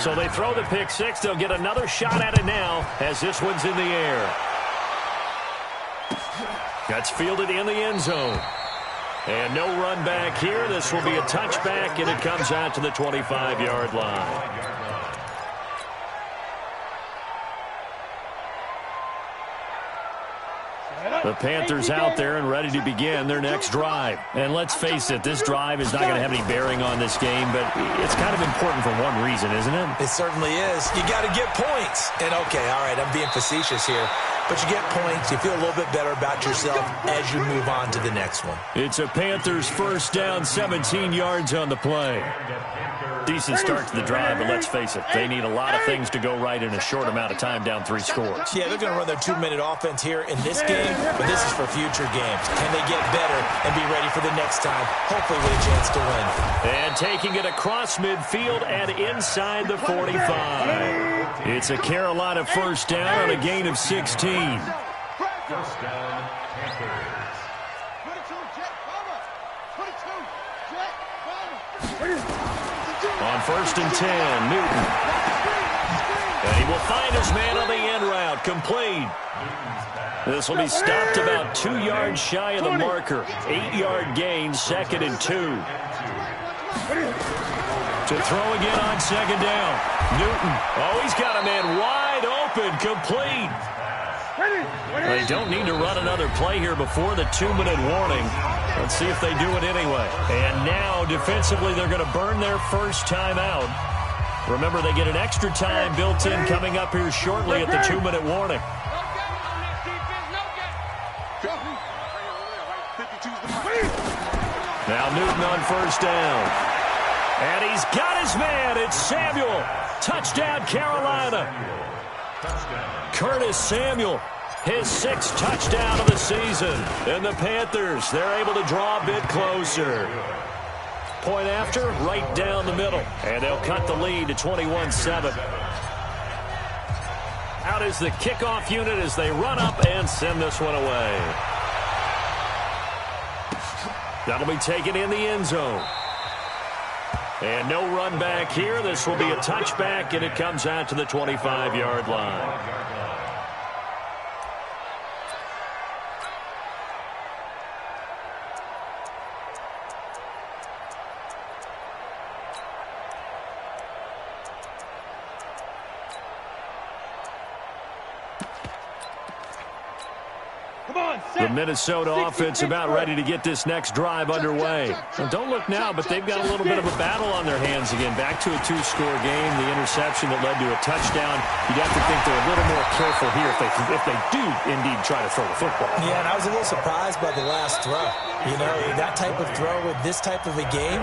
So they throw the pick six. They'll get another shot at it now as this one's in the air. That's fielded in the end zone. And no run back here. This will be a touchback, and it comes out to the 25-yard line. The Panthers out there and ready to begin their next drive. And let's face it, this drive is not going to have any bearing on this game, but it's kind of important for one reason, isn't it? It certainly is. You got to get points. And, okay, all right, I'm being facetious here. But you get points, you feel a little bit better about yourself as you move on to the next one. It's a Panthers first down, 17 yards on the play. Decent start to the drive, but let's face it, they need a lot of things to go right in a short amount of time, down 3 scores. Yeah, they're going to run their 2-minute offense here in this game, but this is for future games. Can they get better and be ready for the next time, hopefully with a chance to win? And taking it across midfield and inside the 45. It's a Carolina first down on a gain of 16. First down, Panthers. On first and 10, Newton. And he will find his man on the end route, complete. This will be stopped about 2 yards shy of the marker. 8-yard gain, 2nd and 2. To throw again on second down. Newton. Oh, he's got a man wide open, complete. They don't need to run another play here before the 2-minute warning. Let's see if they do it anyway. And now, defensively, they're going to burn their first time out. Remember, they get an extra time built in coming up here shortly at the 2-minute warning. Now Newton on first down. And he's got his man. It's Samuel. Touchdown, Carolina. Curtis Samuel, his 6th touchdown of the season. And the Panthers, they're able to draw a bit closer. Point after, right down the middle. And they'll cut the lead to 21-7. Out is the kickoff unit as they run up and send this one away. That'll be taken in the end zone. And no run back here. This will be a touchback, and it comes out to the 25-yard line. The Minnesota offense about ready to get this next drive underway. Well, don't look now, but they've got a little bit of a battle on their hands again. Back to a 2-score game. The interception that led to a touchdown. You'd have to think they're a little more careful here if they do indeed try to throw the football. Yeah, and I was a little surprised by the last throw. You know, that type of throw with this type of a game,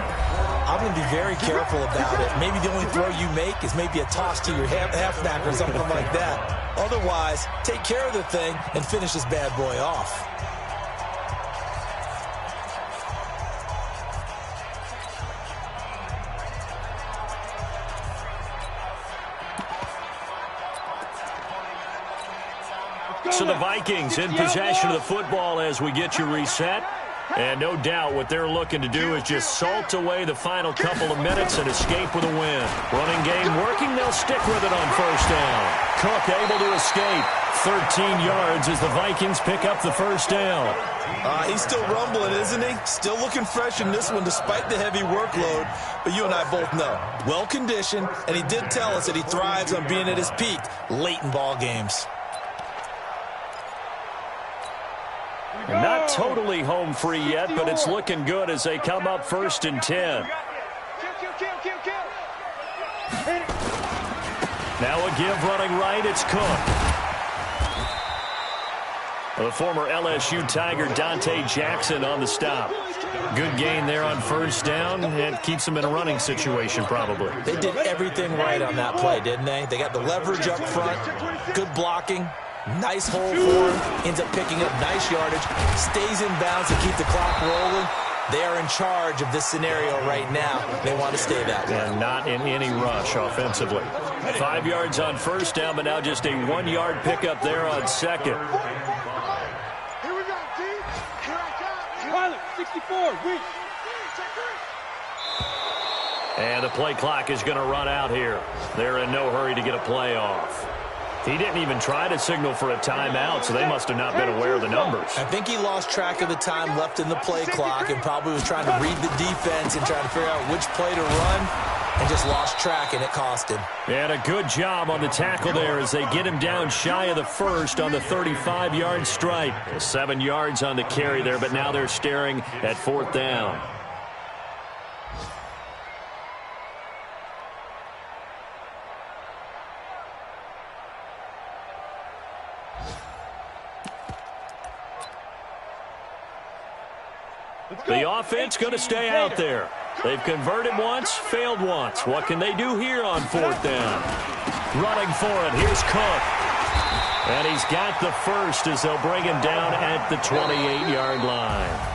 I'm going to be very careful about it. Maybe the only throw you make is maybe a toss to your halfback or something like that. Otherwise, take care of the thing and finish this bad boy off. So the Vikings in possession of the football as we get you reset. And no doubt what they're looking to do is just salt away the final couple of minutes and escape with a win. Running game working, they'll stick with it on first down. Cook able to escape. 13 yards as the Vikings pick up the first down. He's still rumbling, isn't he? Still looking fresh in this one despite the heavy workload. But you and I both know, well-conditioned, and he did tell us that he thrives on being at his peak late in ball games. Not totally home free yet, but it's looking good as they come up first and 10. Now a give running right, it's Cook. The former LSU Tiger Dante Jackson on the stop. Good gain there on first down. It keeps them in a running situation, probably. They did everything right on that play, didn't they? They got the leverage up front, good blocking, nice hole for him, ends up picking up nice yardage, stays in bounds to keep the clock rolling. They are in charge of this scenario right now. They want to stay that way. And not in any rush offensively. 5 yards on first down, but now just a 1-yard pickup there on second. Here we go, D. Here I come. Pilot, 64, win. And the play clock is going to run out here. They're in no hurry to get a play off. He didn't even try to signal for a timeout, so they must have not been aware of the numbers. I think he lost track of the time left in the play clock and probably was trying to read the defense and trying to figure out which play to run and just lost track, and it cost him. And a good job on the tackle there as they get him down shy of the first on the 35-yard strike. 7 yards on the carry there, but now they're staring at 4th down. The offense going to stay out there. They've converted once, failed once. What can they do here on 4th down? Running for it. Here's Cook. And he's got the first as they'll bring him down at the 28-yard line.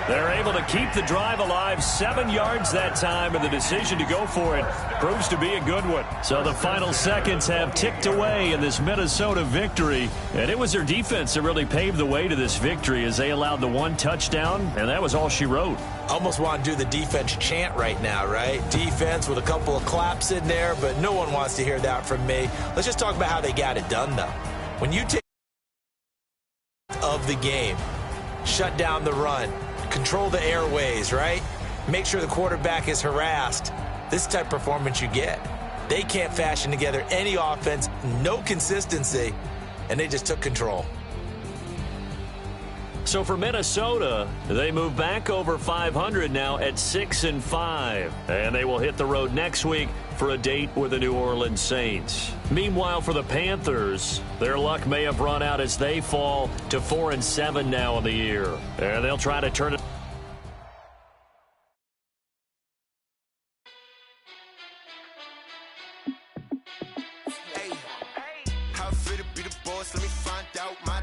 They're able to keep the drive alive, 7 yards that time, and the decision to go for it proves to be a good one. So the final seconds have ticked away in this Minnesota victory, and it was their defense that really paved the way to this victory as they allowed the 1 touchdown, and that was all she wrote. Almost want to do the defense chant right now, right? Defense with a couple of claps in there, but no one wants to hear that from me. Let's just talk about how they got it done, though. When you take of the game, shut down the run, control the airways, right? Make sure the quarterback is harassed. This type of performance you get. They can't fashion together any offense, no consistency, and they just took control. So for Minnesota, they move back over 500 now at 6-5. And they will hit the road next week for a date with the New Orleans Saints. Meanwhile, for the Panthers, their luck may have run out as they fall to 4-7 now in the year. And they'll try to turn it. Hey, how fit to be the boss? Let me find out my